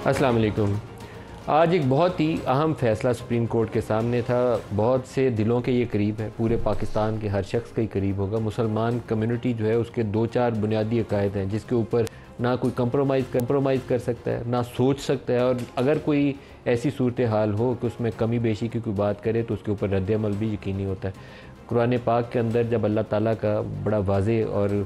अस्सलाम वालेकुम। आज एक बहुत ही अहम फ़ैसला सुप्रीम कोर्ट के सामने था। बहुत से दिलों के ये करीब है, पूरे पाकिस्तान के हर शख्स के करीब होगा। मुसलमान कम्युनिटी जो है उसके दो चार बुनियादी अकायद हैं जिसके ऊपर ना कोई कंप्रोमाइज़ कर सकता है, ना सोच सकता है, और अगर कोई ऐसी सूरत हाल हो कि उसमें कमी बेशी की कोई बात करे तो उसके ऊपर रद्द अमल भी यकीनी होता है। कुरान पाक के अंदर जब अल्लाह ताला का बड़ा वाज़े और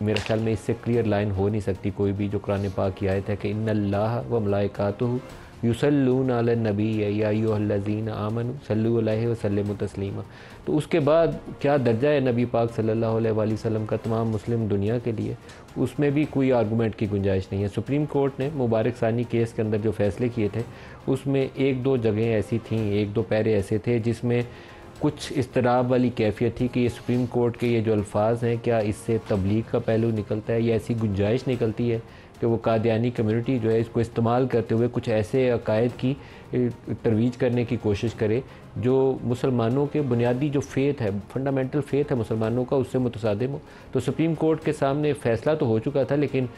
मेरे ख्याल में इससे क्लियर लाइन हो नहीं सकती कोई भी, जो कुरान पाक की आयत है कि इन्नल्लाह व मलाइकातुहु युसल्लूना अलन नबी या अय्युहल्लज़ीना आमनु सल्लु अलैहि व सल्लिमु तस्लीमा। तो उसके बाद क्या दर्जा है नबी पाक सल्लल्लाहु अलैहि वसल्लम का तमाम मुस्लिम दुनिया के लिए, उसमें भी कोई आर्गूमेंट की गुंजाइश नहीं है। सुप्रीम कोर्ट ने मुबारक सानी केस के अंदर जो फ़ैसले किए थे उसमें एक दो जगहें ऐसी थीं, एक दो पैरे ऐसे थे जिसमें कुछ इस्तराब वाली कैफियत थी कि ये सुप्रीम कोर्ट के ये जो अल्फाज हैं क्या इससे तबलीग का पहलू निकलता है या ऐसी गुंजाइश निकलती है कि वो कादियानी कम्युनिटी जो है इसको इस्तेमाल करते हुए कुछ ऐसे अकायद की तरवीज करने की कोशिश करे जो मुसलमानों के बुनियादी जो फेथ है, फंडामेंटल फेथ है मुसलमानों का, उससे मुतसादिम हो। तो सुप्रीम कोर्ट के सामने फ़ैसला तो हो चुका था, लेकिन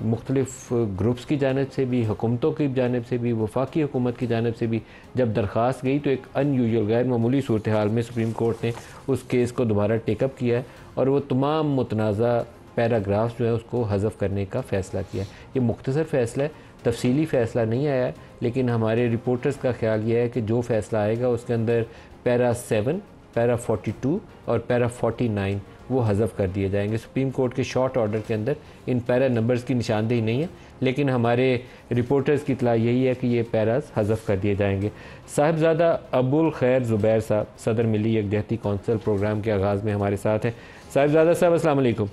मुख्तलिफ़ ग्रुप्स की जानिब से भी, हुकूमतों की जानिब से भी, वफाकी हुकूमत की जानिब से भी जब दरख्वास्त गई तो एक अनयूजुअल गैर मामूली सूरत हाल में सुप्रीम कोर्ट ने उस केस को दोबारा टेकअप किया है और वो तमाम मुतनाज़ा पैराग्राफ्स जो है उसको हज़फ करने का फ़ैसला किया। ये मुख्तसर फ़ैसला है, तफसीली फ़ैसला नहीं आया है, लेकिन हमारे रिपोर्टर्स का ख्याल ये है कि जो फ़ैसला आएगा उसके अंदर पैरा 7, पैरा 42 और पैरा 49 वो हज़फ कर दिए जाएंगे। सुप्रीम कोर्ट के शॉर्ट ऑर्डर के अंदर इन पैरा नंबर्स की निशानदेही नहीं है, लेकिन हमारे रिपोर्टर्स की इतला यही है कि ये पैराज हज़फ कर दिए जाएंगे। साहिबजादा अबुल खैर ज़ुबैर साहब, सदर मिली यकजहती कौंसिल प्रोग्राम के आगाज़ में हमारे साथ हैं। साहिबजादा साहब अस्सलाम वालेकुम।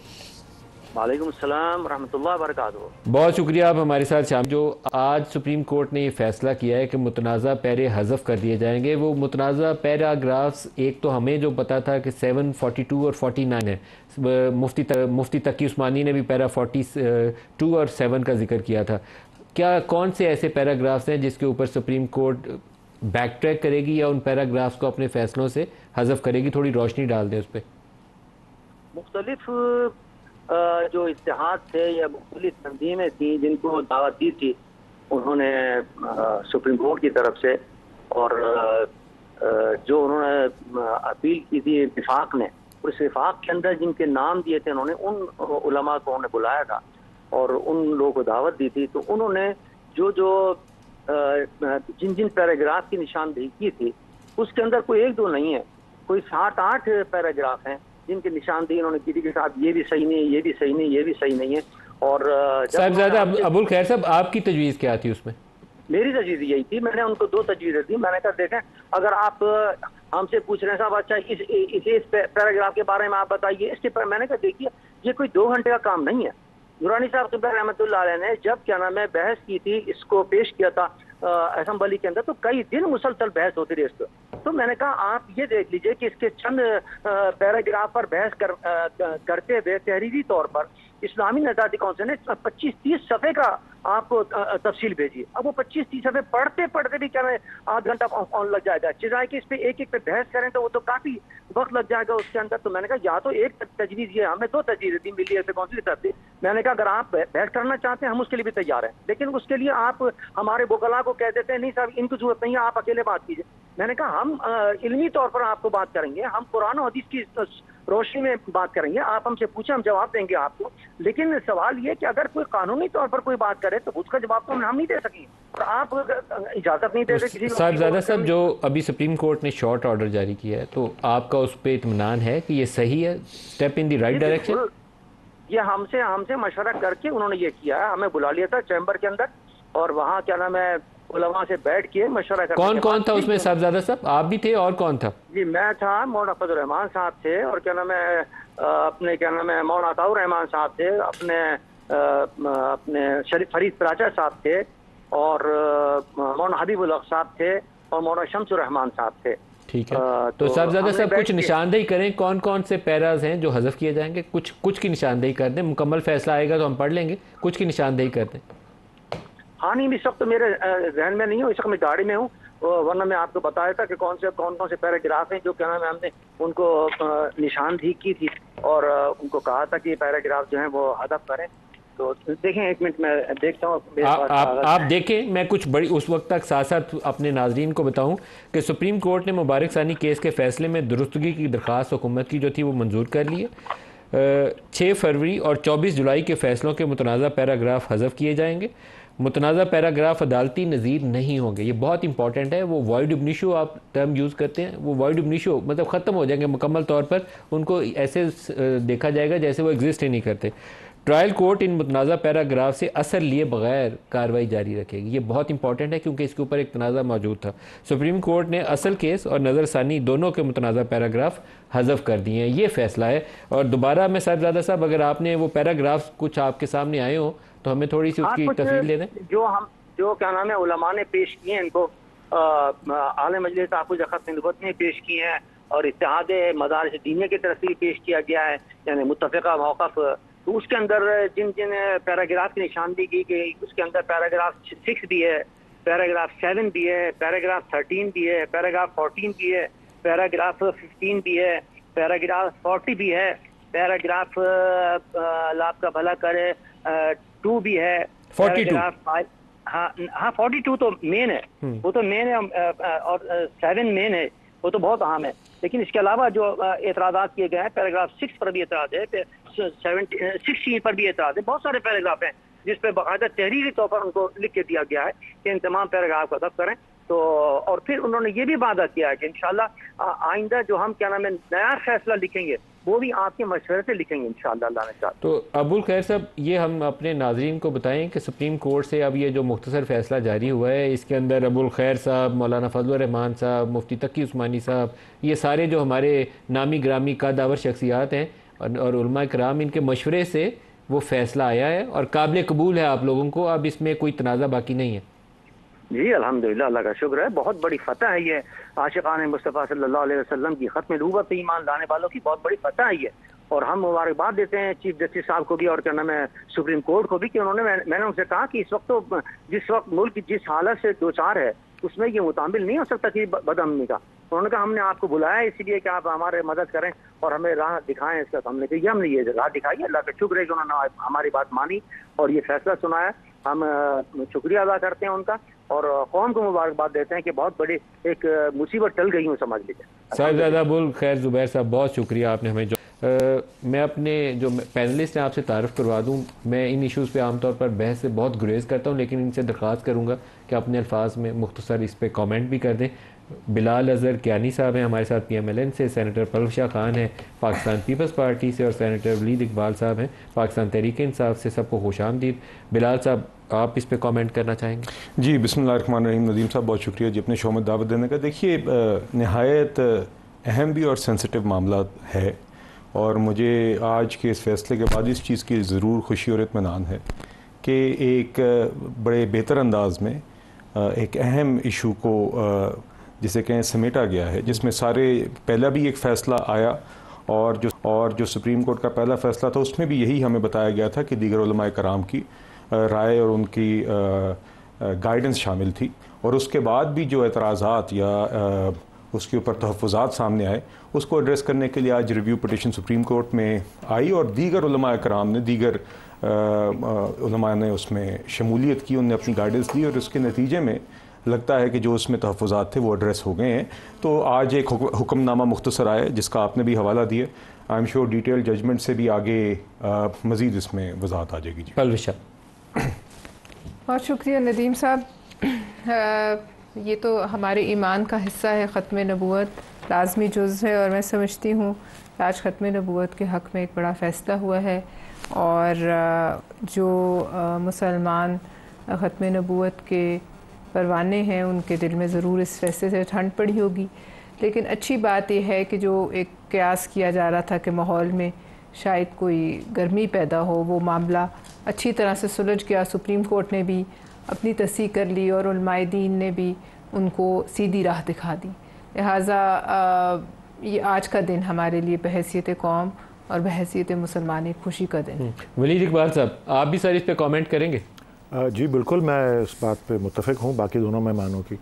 वालेकुम अस्सलाम रहमतुल्लाह बरकातहू। बहुत शुक्रिया आप हमारे साथ शामिल। जो आज सुप्रीम कोर्ट ने ये फ़ैसला किया है कि मुतनाज़ा पैरे हज़फ कर दिए जाएंगे, वो मुतनाज़ा पैराग्राफ्स एक तो हमें जो पता था कि 7, 42 और 49 है। मुफ्ती तकी उस्मानी ने भी पैरा 42 और 7 का जिक्र किया था। क्या कौन से ऐसे पैराग्राफ्स हैं जिसके ऊपर सुप्रीम कोर्ट बैक ट्रैक करेगी या उन पैराग्राफ्स को अपने फ़ैसलों से हज़फ करेगी? थोड़ी रोशनी डाल दें उस पर। मुख्तलिफ जो इत्तेहाद थे या मुख्तलिफ तंजीमें थी जिनको दावत दी थी उन्होंने सुप्रीम कोर्ट की तरफ से, और जो उन्होंने अपील की थी विफाक ने, उस विफाक के अंदर जिनके नाम दिए थे उन्होंने उन उलमा को उन्होंने बुलाया था और उन लोगों को दावत दी थी। तो उन्होंने जो जो जिन जिन पैराग्राफ की निशानदेही की थी उसके अंदर कोई एक दो नहीं है, कोई 7-8 पैराग्राफ हैं जिनकी निशानदेही उन्होंने की थी कि साहब ये भी सही नहीं है, ये भी सही नहीं, ये भी सही नहीं है। और साहिबजादा अबुल खैर साहब, आपकी तजवीज़ क्या थी उसमें? मेरी तजवीज़ यही थी, मैंने उनको 2 तजवीज़ें दी। मैंने कहा देखें, अगर आप हमसे पूछ रहे हैं साहब अच्छा इस पैराग्राफ के बारे में आप बताइए, इसके पर मैंने कहा देखिए ये कोई 2 घंटे का काम नहीं है। दुरानी साहब क़िबला रहमतुल्लाह अलैह ने जब क्या नाम है बहस की थी, इसको पेश किया था असेंबली के अंदर, तो कई दिन मुसलसल बहस होती रही इस पर। तो मैंने कहा आप ये देख लीजिए कि इसके चंद पैराग्राफ पर बहस करते हुए तहरीरी तौर पर इस्लामी नज़ाती कौंसिल ने 25-30 सफ़े का आपको तफसील भेजी। अब वो 25-30 सफ़े पढ़ते पढ़ते भी क्या है आध घंटा ऑन लग जाएगा, चिज़ाए कि इस पर एक एक पे बहस करें तो वो तो काफ़ी वक्त लग जाएगा उसके अंदर। तो मैंने कहा या तो एक तजवीज़ ये, हमें 2 तजवीज़ें दी मिली है कौंसिल की तरफ से। मैंने कहा अगर आप बहस करना चाहते हैं हम उसके लिए भी तैयार हैं, लेकिन उसके लिए आप हमारे वकला को कह देते हैं नहीं साहब इनकी जरूरत नहीं है, आप अकेले बात कीजिए। मैंने कहा हम इल्मी तौर पर आपको बात करेंगे, हम कुरान और हदीस की रोशनी में बात करेंगे, आप हमसे पूछे हम जवाब देंगे आपको। लेकिन सवाल ये कि अगर कोई कानूनी तौर पर कोई बात करे तो उसका जवाब तो हम नहीं दे सकेंगे और आप इजाजत नहीं दे रहे किसी। साहिबजादा साहब, जो अभी सुप्रीम कोर्ट ने शॉर्ट ऑर्डर जारी किया है तो आपका उस पर इत्मीनान है कि ये सही है, step in the right direction? ये हमसे मशवरा करके उन्होंने ये किया है। हमें बुला लिया था चैम्बर के अंदर और वहाँ क्या नाम है उलमा से बैठ के मशवरा कर। कौन कौन था उसमें साहिबजादा साहब? आप भी थे और कौन था? जी मैं था, मौलाना फजल रहमान साहब थे और क्या नाम है अपने क्या नाम है मौलाना अताउर रहमान साहब थे, अपने शरीफ फरीद पराचा साहब थे और मौलाना हबीबुल हक साहब थे और मौलाना शमसुर रहमान साहब थे। ठीक है, तो साहिबजादा साहब कुछ निशानदेही करें कौन कौन से पैराज हैं जो हज़फ किए जाएंगे? कुछ की निशानदेही कर दें, मुकम्मल फैसला आएगा तो हम पढ़ लेंगे, कुछ की निशानदेही कर दें। हाँ नहीं, इस वक्त तो मेरे जहन में नहीं हो, इस वक्त मैं गाड़ी में हूँ, वरना मैं आपको बताया था कि कौन कौन से पैराग्राफ हैं जो क्या नाम है हमने उनको निशानदेही की थी और उनको कहा था कि पैराग्राफ जो है वो हदफ करें। तो देखें, एक मिनट मैं देखता हूँ। आप देखें, मैं कुछ बड़ी उस वक्त तक साथ साथ अपने नाजरीन को बताऊं कि सुप्रीम कोर्ट ने मुबारक सानी केस के फैसले में दुरुस्तगी की दरख्वास्त हुकूमत की जो थी वो मंजूर कर ली है। 6 फरवरी और 24 जुलाई के फैसलों के मुतनाज़ा पैराग्राफ हज़फ किए जाएंगे। मुतनाज़ा पैराग्राफ अदालती नज़ीर नहीं होंगे, ये बहुत इंपॉर्टेंट है। वो वॉइड ऑफ इनिशियो आप टर्म यूज़ करते हैं, वो वॉइड ऑफ इनिशियो मतलब ख़त्म हो जाएंगे मुकम्मल तौर पर, उनको ऐसे देखा जाएगा जैसे वो एग्जिस्ट ही नहीं करते। ट्रायल कोर्ट इन मुतनाज़ा पैराग्राफ से असर लिए बगैर कार्रवाई जारी रखेगी। ये बहुत इंपॉर्टेंट है क्योंकि इसके ऊपर एक तनाज़ा मौजूद था। सुप्रीम कोर्ट ने असल केस और नज़रसानी दोनों के मुतनाज़ा पैराग्राफ हज़फ कर दिए हैं, ये फैसला है। और दोबारा मैं साहिबजादा साहब, अगर आपने वो पैराग्राफ्स कुछ आपके सामने आए हो तो हमें थोड़ी सी उसकी तफसील दे दें। जो क्या नाम है उलमा ने पेश किए हैं, इनको आले मजलिस तहफ़्फ़ुज़ ख़त्म नबूवत ने पेश किए हैं और इत्तेहाद मदारिस दीनिया की तरफ से पेश किया गया है, यानी मुत्तफ़िक़ा मौक़िफ़। तो उसके अंदर जिन जिन पैराग्राफ की निशानदी की गई, उसके अंदर पैराग्राफ 6 भी है, पैराग्राफ 7 भी है, पैराग्राफ 13 भी है, पैराग्राफ 14 भी है, पैराग्राफ 15 भी है, पैराग्राफ 40 भी है, पैराग्राफ लाभ का भला करे 2 भी है, 42 हाँ 42 तो मेन है, वो तो मेन है, और 7 मेन है, वो तो बहुत अहम है। लेकिन इसके अलावा जो एतराज़ात किए गए हैं, पैराग्राफ 6 पर भी एतराज़ है, 16 पर भी एतराज़ है, बहुत सारे पैराग्राफ हैं जिस पर बाकायदा तहरीरी तौर पर उनको लिख के दिया गया है कि इन तमाम पैराग्राफ को अदब करें। तो और फिर उन्होंने ये भी वादा किया है कि इंशाल्लाह आइंदा जो हम क्या नाम है नया फैसला लिखेंगे वो भी आपके मशवरे से लिखेंगे इंशाल्लाह अल्लाह ने चाहा। तो अबुल खैर साहब, ये हम अपने नाजरीन को बताएं कि सुप्रीम कोर्ट से अब ये जो मुख्तसर फैसला जारी हुआ है, इसके अंदर अबुल खैर साहब, मौलाना फजल रहमान साहब, मुफ्ती तकी उस्मानी साहब, ये सारे जो हमारे नामी ग्रामी कदावर शख्सियात हैं और उलमा कराम, इनके मशवरे से वो फैसला आया है और काबिल कबूल है आप लोगों को, अब इसमें कोई तनाज़ा बाकी नहीं है। जी अल्हम्दुलिल्लाह, अल्लाह का शुक्र है, बहुत बड़ी फतह है ये। आशिक़ान मुस्तफ़ा सल्लल्लाहु अलैहि वसल्लम की ख़त्म नबूवत पे ईमान लाने वालों की बहुत बड़ी फतह है ये। और हम मुबारकबाद देते हैं चीफ जस्टिस साहब को भी और क्या नाम है सुप्रीम कोर्ट को भी कि उन्होंने मैंने उनसे कहा कि इस वक्त तो जिस वक्त मुल्क जिस हालत से दो चार है उसमें ये मुताबिल नहीं हो सकता कि बदअमनी का। उन्होंने कहा हमने आपको बुलाया इसलिए कि आप हमारे मदद करें और हमें राह दिखाएं इसका। तो हमने कहा हमने ये राह दिखाई, अल्लाह का शुक्र है कि उन्होंने हमारी बात मानी और ये फैसला सुनाया। हम शुक्रिया अदा करते हैं उनका और कौम को मुबारकबाद देते हैं कि बहुत बड़ी एक मुसीबत टल गई हूँ समझ लीजिए। साहिबजादा अबुल खैर ज़ुबैर साहब, बहुत शुक्रिया आपने हमें जो मैं अपने जो पैनलिस्ट हैं आपसे तारुफ़ करवा दूं। मैं इन इशूज़ पे आमतौर पर बहस से बहुत गुरेज करता हूं, लेकिन इनसे दरख्वास्त करूंगा कि अपने अल्फाज में मुख्तसर इस पर कमेंट भी कर दें। बिलाल अज़हर कियानी साहब हैं हमारे साथ PMLN से, सेनेटर पलवशाह खान है पाकिस्तान पीपल्स पार्टी से और सेनेटर वलीद इकबाल साहब हैं पाकिस्तान तहरीक इंसाफ से। सबको खुशामदीद। बिलाल साहब, आप इस पे कमेंट करना चाहेंगे? जी, बिस्मिल्लाहिर्रहमानिर्रहीम। नदीम साहब, बहुत शुक्रिया जी अपने शो में दावत देने का। देखिए, नहायत अहम भी और सेंसिटिव मामला है और मुझे आज के इस फैसले के बाद इस चीज़ की ज़रूर खुशी और इत्मीनान है कि एक बड़े बेहतर अंदाज में एक अहम इशू को जिसे कहें समेटा गया है, जिसमें सारे पहला भी एक फ़ैसला आया और जो सुप्रीम कोर्ट का पहला फ़ैसला था उसमें भी यही हमें बताया गया था कि दीगर उलमाए कराम की राय और उनकी गाइडेंस शामिल थी। और उसके बाद भी जो एतराज़ात या उसके ऊपर तहफ़्फ़ुज़ात सामने आए उसको एड्रेस करने के लिए आज रिव्यू पिटिशन सुप्रीम कोर्ट में आई और दीगर उलमाए कराम ने दीगर उलमा ने उसमें शमूलियत की, उन्होंने अपनी गाइडेंस दी और उसके नतीजे में लगता है कि जो उसमें तहफ़्फ़ुज़ात थे वो एड्रेस हो गए हैं। तो आज एक हुक्मनामा मुख्तसर आया जिसका आपने भी हवाला दिया। I am sure detail judgment से भी आगे मज़ीद इसमें वजाहत आ जाएगी। जी पलवशा, बहुत शुक्रिया नदीम साहब। ये तो हमारे ईमान का हिस्सा है, ख़त्म नबूवत लाजमी जुज़ है और मैं समझती हूँ आज ख़त्म नबूवत के हक़ में एक बड़ा फ़ैसला हुआ है और जो मुसलमान ख़त्म नबूवत के परवाने हैं उनके दिल में ज़रूर इस फैसले से ठंड पड़ी होगी। लेकिन अच्छी बात यह है कि जो एक क़यास किया जा रहा था कि माहौल में शायद कोई गर्मी पैदा हो, वो मामला अच्छी तरह से सुलझ गया। सुप्रीम कोर्ट ने भी अपनी तस्दीक कर ली और उलमाए दीन ने भी उनको सीधी राह दिखा दी। लिहाजा ये आज का दिन हमारे लिए बहैसियत कौम और बहैसियत मुसलमान एक खुशी का दिन। वलीद इकबाल साहब, आप भी सर इस पे कमेंट करेंगे? जी बिल्कुल, मैं इस बात पे मुत्तफ़िक़ हूँ। बाकी दोनों मैं मानूँ कि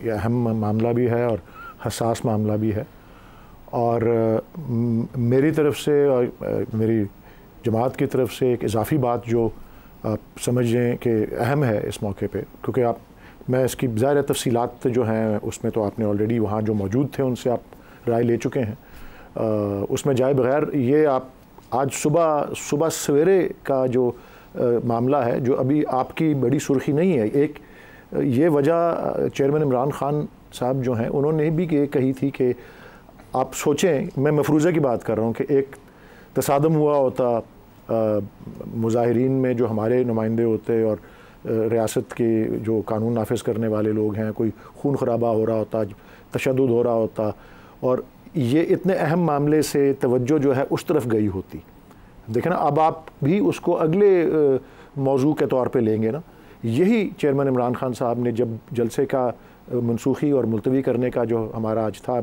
ये अहम मामला भी है और हसास मामला भी है और मेरी तरफ से और मेरी जमात की तरफ से एक इजाफ़ी बात जो आप समझें कि अहम है इस मौके पे, क्योंकि आप मैं इसकी ज़ाहिर तफसीलात जो हैं उसमें तो आपने ऑलरेडी वहाँ जो मौजूद थे उनसे आप राय ले चुके हैं, उसमें जाए बगैर ये आप आज सुबह सवेरे का जो मामला है जो अभी आपकी बड़ी सुर्खी नहीं है, एक ये वजह चेयरमैन इमरान खान साहब जो हैं उन्होंने भी ये कही थी कि आप सोचें, मैं मफरूज़े की बात कर रहा हूँ, कि एक तसादम हुआ होता मुजाहिरीन में जो हमारे नुमाइंदे होते और रियासत के जो कानून नाफिज करने वाले लोग हैं, कोई खून खराबा हो रहा होता, तशद्दुद हो रहा होता, और ये इतने अहम मामले से तवज्जो जो है उस तरफ गई होती। देखें ना, अब आप भी उसको अगले मौजू के तौर पे लेंगे ना। यही चेयरमैन इमरान खान साहब ने जब जलसे का मनसूखी और मुलतवी करने का जो हमारा आज था,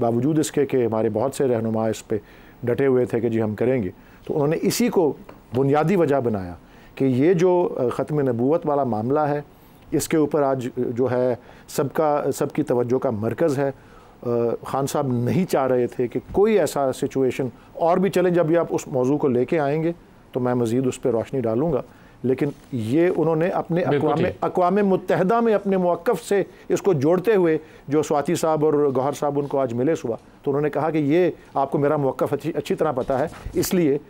बावजूद इसके कि हमारे बहुत से रहनुमा इस पे डटे हुए थे कि जी हम करेंगे, तो उन्होंने इसी को बुनियादी वजह बनाया कि ये जो ख़त्म नबूवत वाला मामला है इसके ऊपर आज जो है सबकी तवज्जो का मरकज़ है। खान साहब नहीं चाह रहे थे कि कोई ऐसा सिचुएशन और भी चले। जब भी आप उस मौजू को लेके आएंगे तो मैं मज़ीद उस पर रोशनी डालूँगा, लेकिन ये उन्होंने अपने अक़वाम मुत्तहिदा में अपने मौक़िफ़ से इसको जोड़ते हुए, जो स्वाति साहब और गौहर साहब उनको आज मिले सुबह, तो उन्होंने कहा कि ये आपको मेरा मौक़िफ़ अच्छी तरह पता है, इसलिए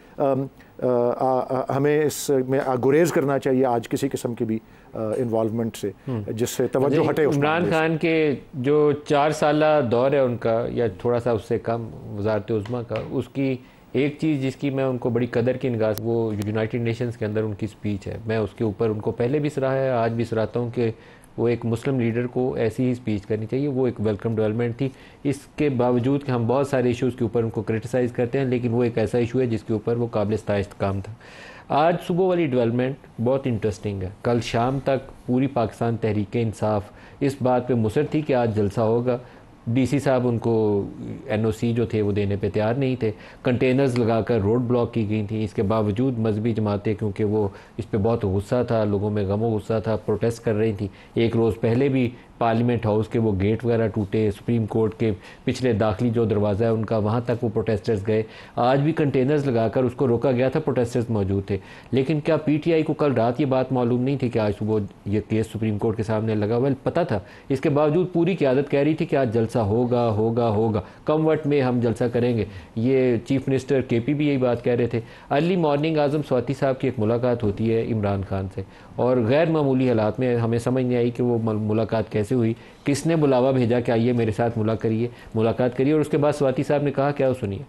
हमें इसमें गुरेज़ करना चाहिए आज किसी किस्म की भी इन्वॉल्वमेंट से, जिससे तवज्जो हटे। इमरान खान के जो 4 साला दौर है उनका, या थोड़ा सा उससे कम वज़ारत उज़्मा का, उसकी एक चीज़ जिसकी मैं उनको बड़ी कदर की निगाह, वो यूनाइटेड नेशंस के अंदर उनकी स्पीच है। मैं उसके ऊपर उनको पहले भी सराहा है, आज भी सराहता हूँ कि वो एक मुस्लिम लीडर को ऐसी ही स्पीच करनी चाहिए। वो एक वेलकम डेवलपमेंट थी, इसके बावजूद कि हम बहुत सारे इश्यूज़ के ऊपर उनको क्रिटिसाइज़ करते हैं, लेकिन वो एक ऐसा इशू है जिसके ऊपर वो काबिल इस्ताइश काम था। आज सुबह वाली डेवलपमेंट बहुत इंटरेस्टिंग है। कल शाम तक पूरी पाकिस्तान तहरीक इंसाफ इस बात पे मुसर थी कि आज जलसा होगा। डीसी साहब उनको एनओसी जो थे वो देने पे तैयार नहीं थे, कंटेनर्स लगाकर रोड ब्लॉक की गई थी। इसके बावजूद मजहबी जमातें, क्योंकि वो इस पे बहुत गुस्सा था, लोगों में गम गुस्सा था, प्रोटेस्ट कर रही थी। एक रोज़ पहले भी पार्लियामेंट हाउस के वो गेट वगैरह टूटे, सुप्रीम कोर्ट के पिछले दाखिली जो दरवाज़ा है उनका, वहाँ तक वो प्रोटेस्टर्स गए। आज भी कंटेनर्स लगाकर उसको रोका गया था, प्रोटेस्टर्स मौजूद थे। लेकिन क्या पीटीआई को कल रात ये बात मालूम नहीं थी कि आज सुबह ये केस सुप्रीम कोर्ट के सामने लगा? वेल, पता था। इसके बावजूद पूरी क़यादत कह रही थी कि आज जलसा होगा होगा होगा, कम वक्त में हम जलसा करेंगे। ये चीफ मिनिस्टर केपी भी यही बात कह रहे थे। अर्ली मॉर्निंग आज़म स्वाति साहब की एक मुलाकात होती है इमरान खान से, और गैर मामूली हालात में हमें समझ नहीं आई कि वो मुलाकात कैसे हुई, किसने बुलावा भेजा कि आइए मेरे साथ मुलाकात करिए। और उसके बाद स्वाति साहब ने कहा क्या, सुनिए।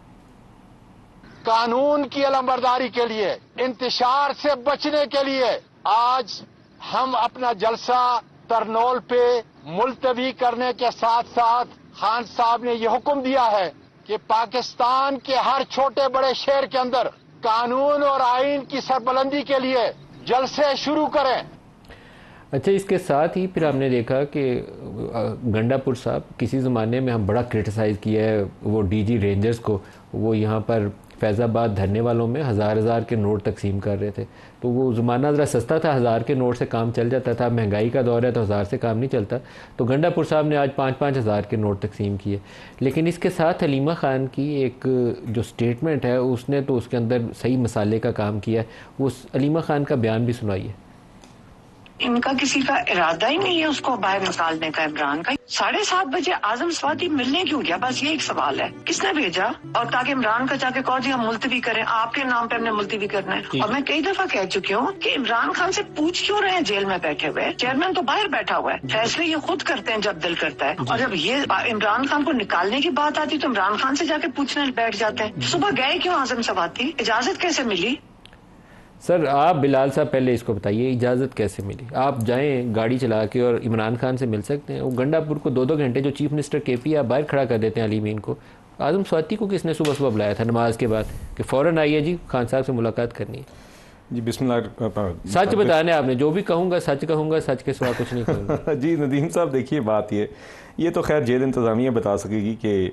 कानून की अलमबरदारी के लिए, इंतशार से बचने के लिए आज हम अपना जलसा तरनोल पे मुलतवी करने के साथ साथ खान साहब ने यह हुक्म दिया है कि पाकिस्तान के हर छोटे बड़े शहर के अंदर कानून और आईन की सरबलंदी के लिए जलसे शुरू करें। अच्छा, इसके साथ ही फिर हमने देखा कि गंडापुर साहब, किसी ज़माने में हम बड़ा क्रिटिसाइज़ किया है वो डीजी रेंजर्स को, वो यहाँ पर फैज़ाबाद धरने वालों में हज़ार के नोट तकसीम कर रहे थे। तो वो ज़माना ज़रा सस्ता था, 1000 के नोट से काम चल जाता था। महंगाई का दौर है तो 1000 से काम नहीं चलता। तो गंडापुर साहब ने आज 5-5 हज़ार के नोट तकसीम किए। लेकिन इसके साथ हलीमा खान की एक जो स्टेटमेंट है, उसने तो उसके अंदर सही मसाले का काम किया है। वो हलीमा खान का बयान भी सुनाइए। इनका किसी का इरादा ही नहीं है उसको बाहर निकालने का। इमरान का 7:30 बजे आजम स्वाति मिलने क्यों गया? बस ये एक सवाल है, किसने भेजा? और ताकि इमरान का जाके कहो जी हम मुलतवी करें, आपके नाम पे हमने मुलतवी करना है। और मैं कई दफा कह चुकी हूँ कि इमरान खान से पूछ क्यों रहे हैं जेल में बैठे हुए? चेयरमैन तो बाहर बैठा हुआ है, फैसले ये खुद करते हैं जब दिल करता है। और जब ये इमरान खान को निकालने की बात आती तो इमरान खान से जाके पूछने बैठ जाते हैं। सुबह गए क्यों आजम स्वाति? इजाजत कैसे मिली? सर आप बिलाल साहब पहले इसको बताइए, इजाज़त कैसे मिली? आप जाएं गाड़ी चला के और इमरान खान से मिल सकते हैं। वो गंडापुर को 2-2 घंटे जो चीफ मिनिस्टर केपी आप बाहर खड़ा कर देते हैं अली मीन को, आज़म स्वाति को किसने सुबह सुबह बुलाया था नमाज के बाद कि फ़ौरन आइए जी खान साहब से मुलाकात करनी है? जी बिस्मिल्लाह। सच बताने, आपने जो भी कहूँगा सच कहूँगा, सच के सिवा कुछ नहीं कहूँगा। जी नदीम साहब, देखिए बात ये तो खैर जेल इंतज़ामिया बता सकेगी कि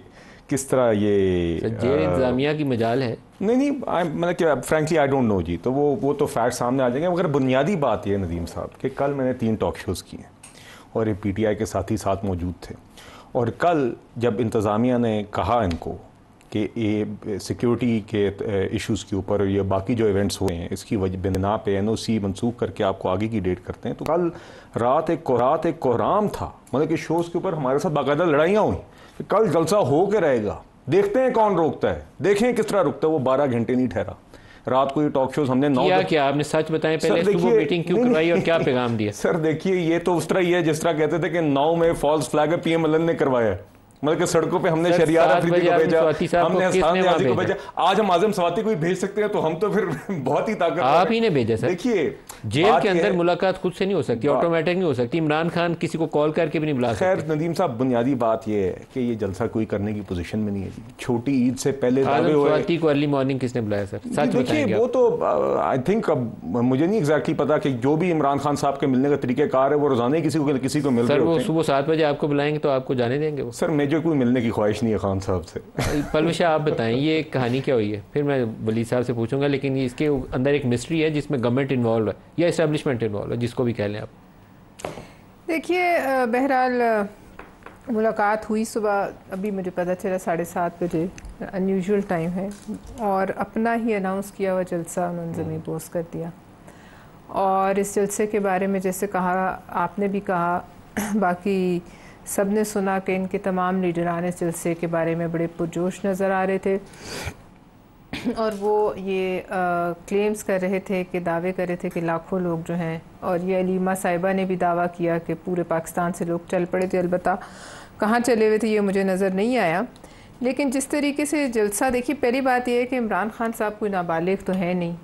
किस तरह ये जेल इंतज़ामिया की मजाल है। नहीं मतलब कि फ्रैंकली आई डोंट नो जी। तो वो तो फैक्ट सामने आ जाएंगे। मगर बुनियादी बात यह नदीम साहब कि कल मैंने 3 टॉक शोज़ किए और ये पीटीआई के साथ ही साथ मौजूद थे। और कल जब इंतज़ामिया ने कहा इनको कि ये सिक्योरिटी के इश्यूज़ के ऊपर ये बाकी जो इवेंट्स हुए हैं इसकी वजह बिना पे NOC मनसूख करके आपको आगे की डेट करते हैं। तो कल रात एक कोहराम था, मतलब कि शोज़ के ऊपर हमारे साथ बाकायदा लड़ाइयाँ हुई कि कल जलसा हो के रहेगा, देखते हैं कौन रोकता है, देखें किस तरह रुकता है। वो 12 घंटे नहीं ठहरा। रात को ये टॉक शोज हमने क्या आपने सच बताएं पहले, सुबह मीटिंग क्यों करवाई और क्या पैगाम दिया? सर देखिए, ये तो उस तरह ही है जिस तरह कहते थे कि 9 में फॉल्स फ्लैग PM मलन ने करवाया, मतलब कि सड़कों पे हमने शरियात अफरीदी को भेजा, हमने हसन नियाज़ी को भेजा। आज हम आज़म स्वाति को ही भेज सकते हैं, तो हम तो फिर बहुत ही ताकत आप ही ने भेजा सर। देखिए, जेल के अंदर मुलाकात खुद से नहीं हो सकती, ऑटोमेटिक नहीं हो सकती। इमरान खान किसी को कॉल करके भी नहीं बुला सकते। खैर नदीम साहब, बुनियादी बात यह है कि ये जलसा कोई करने की पोजीशन में नहीं है जी। छोटी ईद से पहले आज़म स्वाति को अर्ली मॉर्निंग किसने बुलाया सर? सच बताएंगे? वो तो आई थिंक, अब मुझे नहीं एग्जैक्टली पता कि जो भी इमरान खान साहब के मिलने का तरीक़ाकार है वो रोजाना ही किसी को मिल रहे हैं। वो सुबह 7 बजे आपको बुलाएंगे तो आपको जाने देंगे वो? सर मुझे कोई मिलने की नहीं है खान साहब से। पलविशा आप बताएं ये कहानी क्या हुई है, फिर मैं वली साहब से पूछूंगा। लेकिन इसके अंदर एक मिस्ट्री है जिसमें गवर्नमेंट इन्वॉल्व है या एस्टेब्लिशमेंट इन्वॉल्व है, जिसको भी कह लें आप। देखिए, बहरहाल मुलाकात हुई सुबह, अभी मुझे पता चला 7:30 बजे, अनयूजुअल टाइम है, और अपना ही अनाउंस किया हुआ जलसा उन्होंने ज़मीन पोस कर दिया। और इस जलसे के बारे में जैसे कहा, आपने भी कहा, बाकी सब ने सुना कि इनके तमाम लीडरान इस जलसे के बारे में बड़े पुरजोश नज़र आ रहे थे, और वो ये क्लेम्स कर रहे थे कि दावे कर रहे थे कि लाखों लोग जो हैं, और ये अलीमा साहिबा ने भी दावा किया कि पूरे पाकिस्तान से लोग चल पड़े थे। अलबत्ता कहाँ चले हुए थे ये मुझे नज़र नहीं आया, लेकिन जिस तरीके से जलसा, देखिए पहली बात यह है कि इमरान खान साहब कोई नाबालिग तो है नहीं,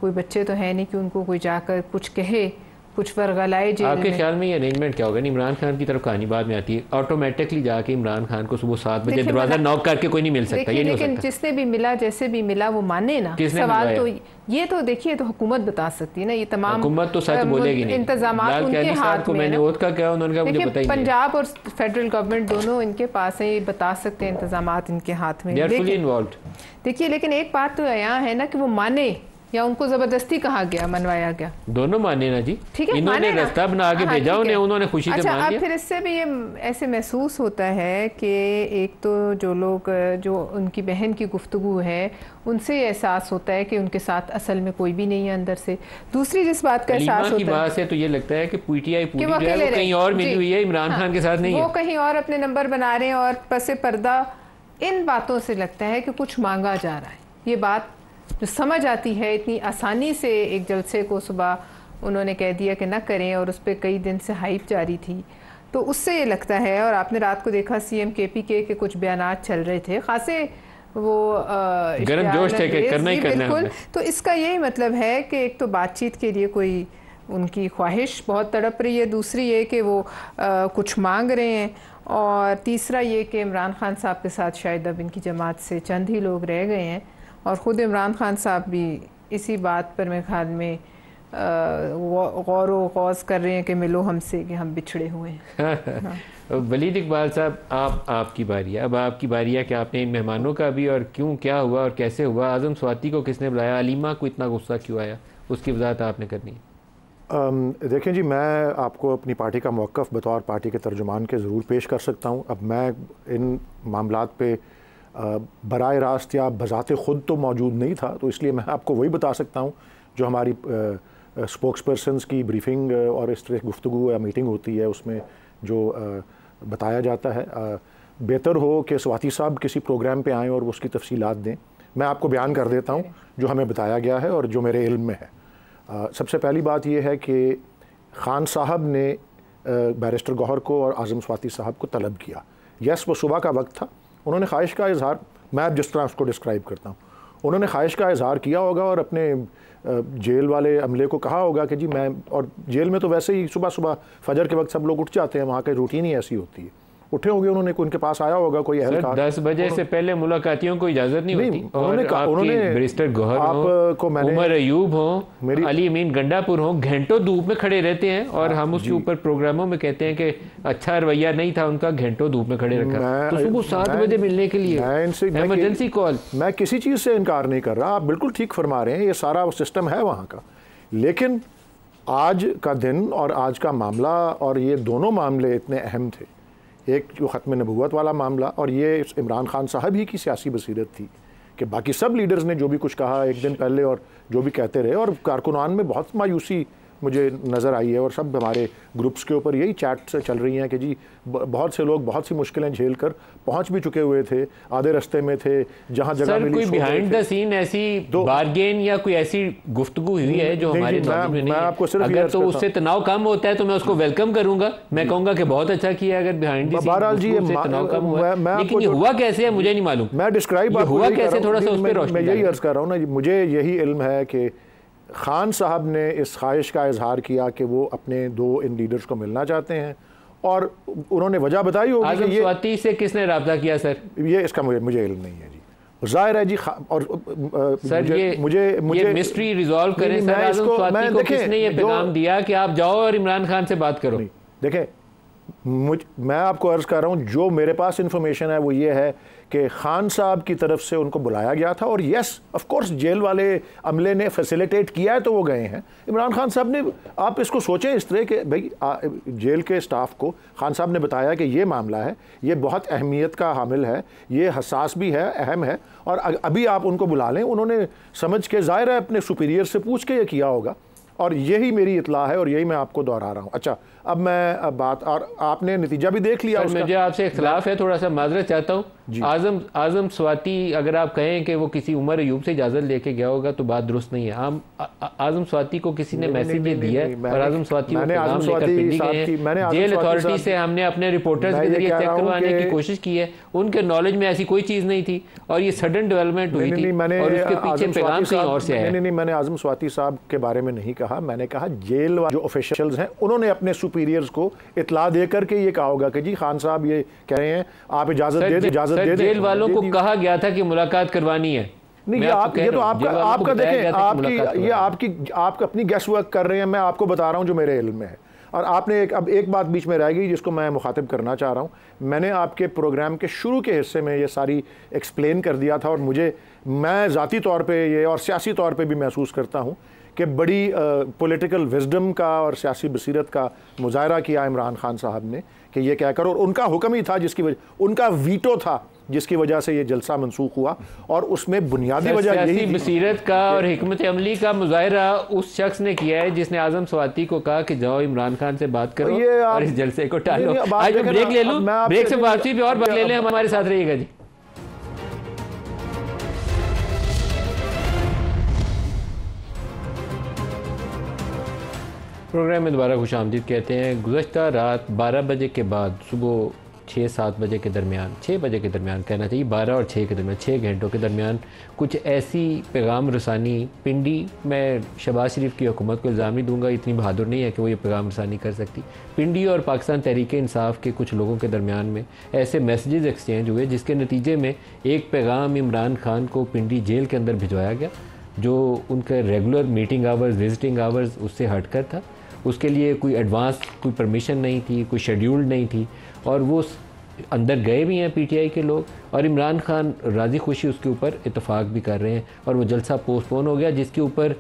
कोई बच्चे तो है नहीं कि उनको कोई जाकर कुछ कहे, कुछ वर्गलाए जेल में। आपके ख्याल में ये अरेंजमेंट क्या होगा? इमरान खान की तरफ कहानी बाद में आती है, ऑटोमेटिकली जाके इमरान खान को सुबह 7 बजे दरवाजा नॉक करके कोई नहीं मिल सकता, ये नहीं हो सकता। लेकिन जिसने भी मिला, जैसे भी मिला, वो माने ना। सवाल तो ये तो देखिए, तो हुकूमत बता सकती है ना, ये तमाम हुकूमत तो सच बोलेगी नहीं, इंतजामात उनके हाथ में है। उन्होंने कहा मुझे बताइए, पंजाब और फेडरल गवर्नमेंट दोनों इनके पास है, ये बता सकते हैं, इंतजामात इनके हाथ में। देखिए, लेकिन एक बात तो यहाँ है ना कि वो माने या उनको जबरदस्ती कहा गया, मनवाया गया, दोनों माने ना जी। ठीक है, इन्होंने रास्ता बना के भेजा उन्हें, उन्होंने खुशी से मान लिया। अब फिर इससे भी ये ऐसे महसूस होता है कि एक तो जो लोग, जो उनकी बहन की गुफ्तगू है, उनसे एहसास होता है कि उनके साथ असल में कोई भी नहीं है अंदर से। दूसरी जिस बात का एहसास होता है, बात से तो ये लगता है कि PTI पूरी जो है वो कहीं और मिली हुई है, इमरान खान के साथ नहीं है, वो कहीं और अपने नंबर बना रहे हैं, और पसे पर्दा इन बातों से लगता है कि कुछ मांगा जा रहा है। ये बात जो समझ आती है इतनी आसानी से, एक जलसे को सुबह उन्होंने कह दिया कि ना करें, और उस पर कई दिन से हाइप जारी थी, तो उससे ये लगता है। और आपने रात को देखा CM KPK के कुछ बयानात चल रहे थे, खासे वो गर्म जोश थे कि करना ही करना है। तो इसका यही मतलब है कि एक तो बातचीत के लिए कोई उनकी ख्वाहिश बहुत तड़प रही है, दूसरी ये कि वो कुछ मांग रहे हैं, और तीसरा ये कि इमरान खान साहब के साथ शायद अब इनकी जमात से चंद ही लोग रह गए हैं, और ख़ुद इमरान खान साहब भी इसी बात पर मेरे ख्याल में गौर व गौज कर रहे हैं कि मिलो हमसे कि हम बिछड़े हुए हैं। हाँ। वलीद इकबाल साहब, आपकी बारी है, अब आपकी बारी है कि आपने इन मेहमानों का भी, और क्यों, क्या हुआ और कैसे हुआ, आज़म स्वाति को किसने बुलाया, अलीमा को इतना गुस्सा क्यों आया, उसकी वजाहत आपने करनी है। देखें जी, मैं आपको अपनी पार्टी का मौक़िफ़ बतौर पार्टी के तर्जुमान के ज़रूर पेश कर सकता हूँ। अब मैं इन मामलात पे बराह रास्त या बज़ाते ख़ुद तो मौजूद नहीं था, तो इसलिए मैं आपको वही बता सकता हूँ जो हमारी स्पोक्स पर्सनस की ब्रीफिंग और इस तरह गुफ्तगू या मीटिंग होती है, उसमें जो बताया जाता है। बेहतर हो कि स्वाति साहब किसी प्रोग्राम पे आएँ और उसकी तफसीलात दें। मैं आपको बयान कर देता हूँ जो हमें बताया गया है और जो मेरे इल्म में है। सबसे पहली बात यह है कि खान साहब ने बैरिस्टर गौहर को और आज़म स्वाति साहब को तलब किया। यस, वो सुबह का वक्त था, उन्होंने ख्वाहिश का इजहार, मैं अब जिस तरह उसको डिस्क्राइब करता हूँ, उन्होंने ख्वाहिश का इजहार किया होगा और अपने जेल वाले अमले को कहा होगा कि जी मैं, और जेल में तो वैसे ही सुबह सुबह फजर के वक्त सब लोग उठ जाते हैं, वहाँ की रूटीन ही ऐसी होती है, उठे होंगे, उन्होंने उनके पास आया होगा कोई अहलकार। 10 बजे से पहले मुलाकातियों को इजाजत नहीं होती। उन्होंने बैरिस्टर गौहर हो, उमर अयूब हो, अली अमीन गंडापुर हो, घंटों धूप में खड़े रहते हैं, और हम उसके ऊपर प्रोग्रामों में कहते हैं कि अच्छा रवैया नहीं था उनका, घंटों धूप में खड़े रखा, तो सुबह 7 बजे मिलने के लिए इमरजेंसी कॉल। मैं किसी चीज़ से इनकार नहीं कर रहा, आप बिल्कुल ठीक फरमा रहे हैं, ये सारा सिस्टम है वहाँ का, लेकिन आज का दिन और आज का मामला और ये दोनों मामले इतने अहम थे एक जो ख़त्म नबूवत वाला मामला, और ये इमरान खान साहब ही की सियासी बसीरत थी कि बाकी सब लीडर्स ने जो भी कुछ कहा एक दिन पहले और जो भी कहते रहे, और कारकुनान में बहुत मायूसी मुझे नज़र आई है, और सब हमारे ग्रुप्स के ऊपर यही चैट से चल रही हैं कि जी बहुत से लोग बहुत सी मुश्किलें झेल कर पहुंच भी चुके हुए थे, आधे रास्ते में थे, जहां जगह मिली। कोई बिहाइंड द सीन ऐसी बार्गेन या कोई ऐसी गुफ्तगू हुई है जो हमारे नॉलेज में नहीं है? आपको सिर्फ अगर तो उससे तनाव कम होता है तो मैं उसको वेलकम करूंगा, मैं कहूंगा कि बहुत अच्छा किया। अगर बिहाइंड द सीन तनाव कम हुआ है, लेकिन ये हुआ कैसे है मुझे नहीं मालूम। मैं डिस्क्राइब हुआ कैसे, थोड़ा सा उस पर रोशनी। मैं यही अर्ज कर रहा हूँ ना, मुझे यही इल्म है कि खान साहब ने इस ख्वाहिश का इजहार किया कि वो अपने दो इन लीडर्स को मिलना चाहते हैं, और उन्होंने वजह बताई होगी। आज़म स्वाति से किसने राब्ता किया सर? ये इसका मुझे इल्म नहीं है जी, जाहिर है जी। और सर ये मिस्ट्री रिजॉल्व करें सर। आज़म स्वाति को किसने ये पैगाम दिया कि आप जाओ और इमरान खान से बात करो? देखें, मैं आपको अर्ज कर रहा हूँ, जो मेरे पास इंफॉर्मेशन है वो ये है कि खान साहब की तरफ से उनको बुलाया गया था, और यस ऑफ कोर्स जेल वाले अमले ने फैसिलिटेट किया है तो वो गए हैं। इमरान खान साहब ने, आप इसको सोचें इस तरह के, भाई जेल के स्टाफ को खान साहब ने बताया कि ये मामला है, ये बहुत अहमियत का हामिल है, ये हसास भी है, अहम है, और अभी आप उनको बुला लें। उन्होंने समझ के, ज़ाहिर है अपने सुपीरियर से पूछ के ये किया होगा, और यही मेरी इतला है और यही मैं आपको दोहरा रहा हूँ। अच्छा, अब मैं बात, और आपने नतीजा भी देख लिया उसका। मुझे आपसे इख्तिलाफ है, थोड़ा सा माजरत चाहता हूँ। आज़म स्वाति, अगर आप कहें कि वो किसी उमर अयूब से इजाज़त लेके गया होगा तो बात दुरुस्त नहीं है। आज़म स्वाति को किसी ने मैसेज दिया है और आज़म स्वाति जेल अथॉरिटी से हमने अपने रिपोर्टर्स के जरिए चेक करवाने की कोशिश की है, उनके नॉलेज में ऐसी कोई चीज़ नहीं थी, और ये सडन डेवलपमेंट हुई थी और उसके पीछे पैगाम कहीं और से आया। नहीं, मैंने आज़म स्वाति साहब के बारे में नहीं कहा, मैंने कहा जेल जो ऑफिशियल्स हैं उन्होंने अपने सुपीरियर्स को इतला दे करके ये कहा होगा कि जी खान साहब ये कह रहे हैं, आप इजाज़त दे दें, इजाज़त दे दें। जेल वालों को कहा गया था कि मुलाकात करवानी है। नहीं, ये तो आपका देखें, आप अपनी गेस वर्क कर रहे हैं, मैं आपको बता रहा हूं जो मेरे इल्म में है। और आपने अब एक बात बीच में रह गई जिसको मैं मुखातिब करना चाह रहा हूं। मैंने आपके प्रोग्राम के शुरू के हिस्से में ये सारी एक्सप्लेन कर दिया था, और मैं ज़ाती तौर पे ये और सियासी तौर पे भी महसूस करता हूं कि बड़ी पॉलिटिकल विजडम का और सियासी बसीरत का मुजाहरा किया इमरान खान साहब ने कि ये क्या करो, और उनका हुक्म ही था जिसकी वजह, उनका वीटो था जिसकी वजह से ये जलसा मनसूख हुआ, और उसमें बुनियादी वजह यही बसीरत का और हिकमत अमली का मुजाहरा उस शख्स ने किया है जिसने आज़म स्वाति को कहा कि जाओ इमरान खान से बात करो और इस जलसे को टालो। आज मैं ब्रेक ले लूं, ब्रेक से वापसी पे और बात ले लें, हमारे साथ रहिएगा जी। प्रोग्राम में दोबारा खुश आमदीद कहते हैं। गुज़श्ता रात 12 बजे के बाद सुबह 6-7 बजे के दरमियान, 6 बजे के दरमियान कहना चाहिए, 12 और 6 के दरमियान, 6 घंटों के दरमियान कुछ ऐसी पैगाम रसानी पिंडी, मैं शहबाज शरीफ की हुकूमत को इल्ज़ाम नहीं दूंगा, इतनी बहादुर नहीं है कि वो ये पैगाम रसानी कर सकती। पिंडी और पाकिस्तान तहरीक इंसाफ के कुछ लोगों के दरमियान में ऐसे मैसेजेस एक्सचेंज हुए जिसके नतीजे में एक पैगाम इमरान खान को पिंडी जेल के अंदर भिजवाया गया, जो उनके regular meeting hours, visiting hours उससे हट कर था। उसके लिए कोई एडवांस कोई परमिशन नहीं थी, कोई शेड्यूल नहीं थी, और वो अंदर गए भी हैं पीटीआई के लोग, और इमरान खान राज़ी खुशी उसके ऊपर इतफाक़ भी कर रहे हैं, और वो जलसा पोस्टपोन हो गया, जिसके ऊपर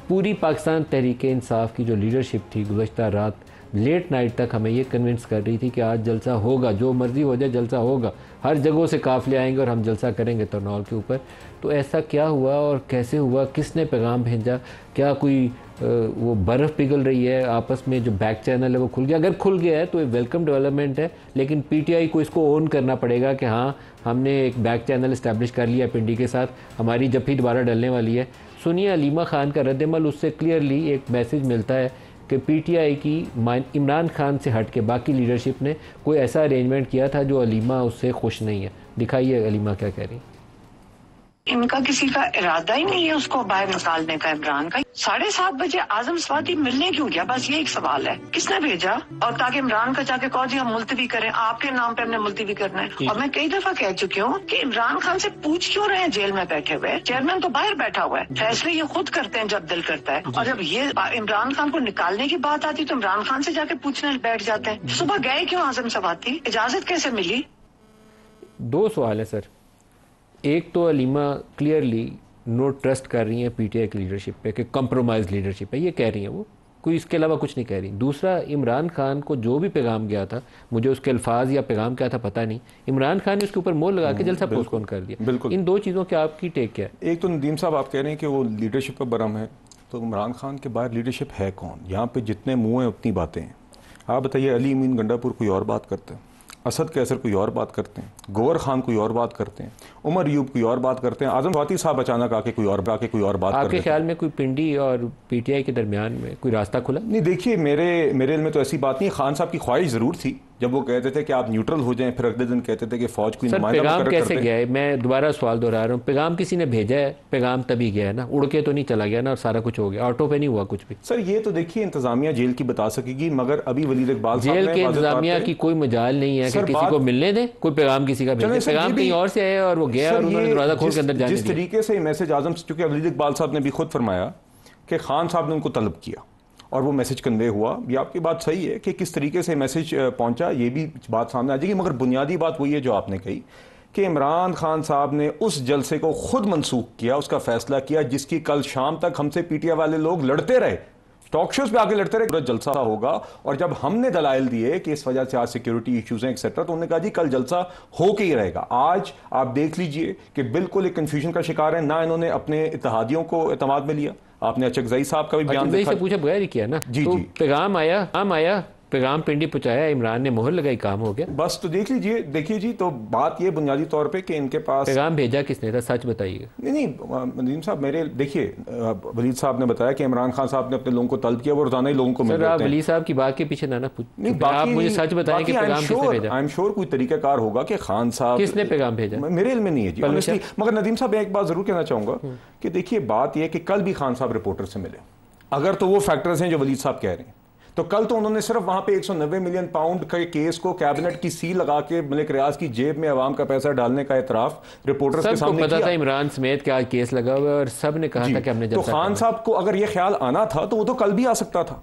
पूरी पाकिस्तान तहरीक इंसाफ की जो लीडरशिप थी गुज़श्ता रात लेट नाइट तक हमें ये कन्विंस कर रही थी कि आज जलसा होगा, जो मर्ज़ी हो जाए जलसा होगा, हर जगहों से काफ़िले आएंगे और हम जलसा करेंगे तरनौल के ऊपर। तो ऐसा क्या हुआ और कैसे हुआ, किसने पैगाम भेजा, क्या कोई वो बर्फ़ पिघल रही है आपस में, जो बैक चैनल है वो खुल गया? अगर खुल गया है तो ये वेलकम डेवलपमेंट है, लेकिन पीटीआई को इसको ओन करना पड़ेगा कि हाँ हमने एक बैक चैनल इस्टेब्लिश कर लिया पिंडी के साथ, हमारी जफ्फी दोबारा डलने वाली है। सुनिए अलीमा खान का रद्दमल, उससे क्लियरली एक मैसेज मिलता है कि पीटीआई की इमरान खान से हट के बाकी लीडरशिप ने कोई ऐसा अरेंजमेंट किया था जो अलीमा उससे खुश नहीं है। दिखाइए अलीमा क्या कह रही है। इनका किसी का इरादा ही नहीं है उसको बाहर निकालने का, इमरान का। 7:30 बजे आज़म स्वाति मिलने क्यों गया, बस ये एक सवाल है, किसने भेजा? और ताकि इमरान का जाके कहो जी हम मुलतवी करें, आपके नाम पे हमने मुलतवी करना है। और मैं कई दफा कह चुकी हूँ कि इमरान खान से पूछ क्यों रहे हैं जेल में बैठे हुए, चेयरमैन तो बाहर बैठा हुआ है, फैसले ये खुद करते हैं जब दिल करता है, और जब ये इमरान खान को निकालने की बात आती तो इमरान खान से जाके पूछने बैठ जाते हैं। सुबह गए क्यों आज़म स्वाति, इजाजत कैसे मिली? 2 सवाल है सर। एक तो अलीमा क्लियरली नो ट्रस्ट कर रही हैं पीटीआई की लीडरशिप पे कि कंप्रोमाइज लीडरशिप है, ये कह रही हैं वो, कोई इसके अलावा कुछ नहीं कह रही। दूसरा, इमरान खान को जो भी पैगाम गया था, मुझे उसके अल्फाज या पैगाम क्या था पता नहीं, इमरान खान ने उसके ऊपर मोहर लगा के जलसा पोस्टपोन कर दिया। बिल्कुल। इन दो चीज़ों के आपकी टेक क्या है? एक तो नदीम साहब आप कह रहे हैं कि वो लीडरशिप पर बरम है, तो इमरान खान के बाहर लीडरशिप है कौन? यहाँ पे जितने मुँह हैं उतनी बातें हैं। आप बताइए, अली अमीन गंडापुर कोई और बात करते हैं, असद कैसर कोई और बात करते हैं, गौहर खान कोई और बात करते हैं, उमर यूब कोई और बात करते हैं, आजम स्वाति साहब अचानक आके कोई और बात करते हैं। आपके ख्याल में कोई पिंडी और पीटीआई के दरमियान में कोई रास्ता खुला? नहीं, देखिए मेरे में तो ऐसी बात नहीं। खान साहब की ख्वाहिश ज़रूर थी जब वो कहते थे कि आप न्यूट्रल हो जाएं, फिर अगले दिन कहते थे कि फौज को पैगाम कैसे गया है? मैं दोबारा सवाल दोहरा रहा हूँ, पैगाम किसी ने भेजा है, पैगाम तभी गया है ना, उड़ के तो नहीं चला गया ना, और सारा कुछ हो गया, ऑटो पे नहीं हुआ कुछ भी। सर ये तो देखिए इंतजामिया जेल की बता सकेगी, मगर अभी वलीद इकबाल जेल के इंतजामिया की कोई मजाल नहीं है कि किसी को मिलने दें, कोई पैगाम किसी का भेजे। पैगाम कहीं और से आया और वो गया और उन्होंने दरवाजा खोल के अंदर जाने दिया। जिस तरीके से मैसेज आजम, चूंकि वलीद इकबाल साहब ने भी खुद फरमाया कि खान साहब ने उनको तलब किया और वो मैसेज कन्वे हुआ, ये आपकी बात सही है कि किस तरीके से मैसेज पहुंचा, ये भी बात सामने आ जाएगी। मगर बुनियादी बात वही है जो आपने कही कि इमरान खान साहब ने उस जलसे को खुद मनसूख किया, उसका फैसला किया, जिसकी कल शाम तक हमसे पीटीआई वाले लोग लड़ते रहे, टॉक शोज पे आके लड़ते रहे, पूरा जलसा होगा। और जब हमने दलाइल दिए कि इस वजह से आज सिक्योरिटी इश्यूज हैं एक्सेट्रा, तो उन्होंने कहा जी कल जलसा होके ही रहेगा। आज आप देख लीजिए कि बिल्कुल एक कंफ्यूजन का शिकार है, ना इन्होंने अपने इत्तेहादियों को एतमाद में लिया। आपने अचकजई साहब का भी बयान देखा, से पूछा बगैर ही किया ना। जी तो जी, पैगाम आया, पैगाम पिंडी पहुंचाया, इमरान ने मोहर लगाई, काम हो गया बस। तो देख लीजिए, देखिए जी, तो बात ये बुनियादी तौर पे कि इनके पास पैगाम भेजा किसने था, सच बताइए। नहीं नदीम साहब, मेरे देखिए वलीद साहब ने बताया कि इमरान खान साहब ने अपने लोगों को तलब किया, वो रोजाना ही लोगों को मिल रहे हैं। आप वलीद साहब की बात के पीछे ना आप मुझे सच बताएं कि पैगाम किसने भेजा। आई एम श्योर कोई तरीकाकार होगा कि खान साहब किसने पैगाम भेजा, मेरे इल्म में नहीं है जी ऑनेस्टली। मगर नदीम साहब एक बात जरूर कहना चाहूंगा कि देखिए बात यह कि कल भी खान साहब रिपोर्टर से मिले, अगर तो वो फैक्टर्स हैं जो वलीद साहब कह रहे हैं, तो कल तो उन्होंने सिर्फ वहां पे 190 मिलियन पाउंड के केस को कैबिनेट की सील लगा के मलिक रियाज की जेब में अवाम का पैसा डालने का एतराफ रिपोर्टर्स के सामने पता था इमरान समेत के आज केस लगा हुआ है और सब ने कहा था कि हमने तो खान साहब को अगर ये ख्याल आना था तो वो तो कल भी आ सकता था।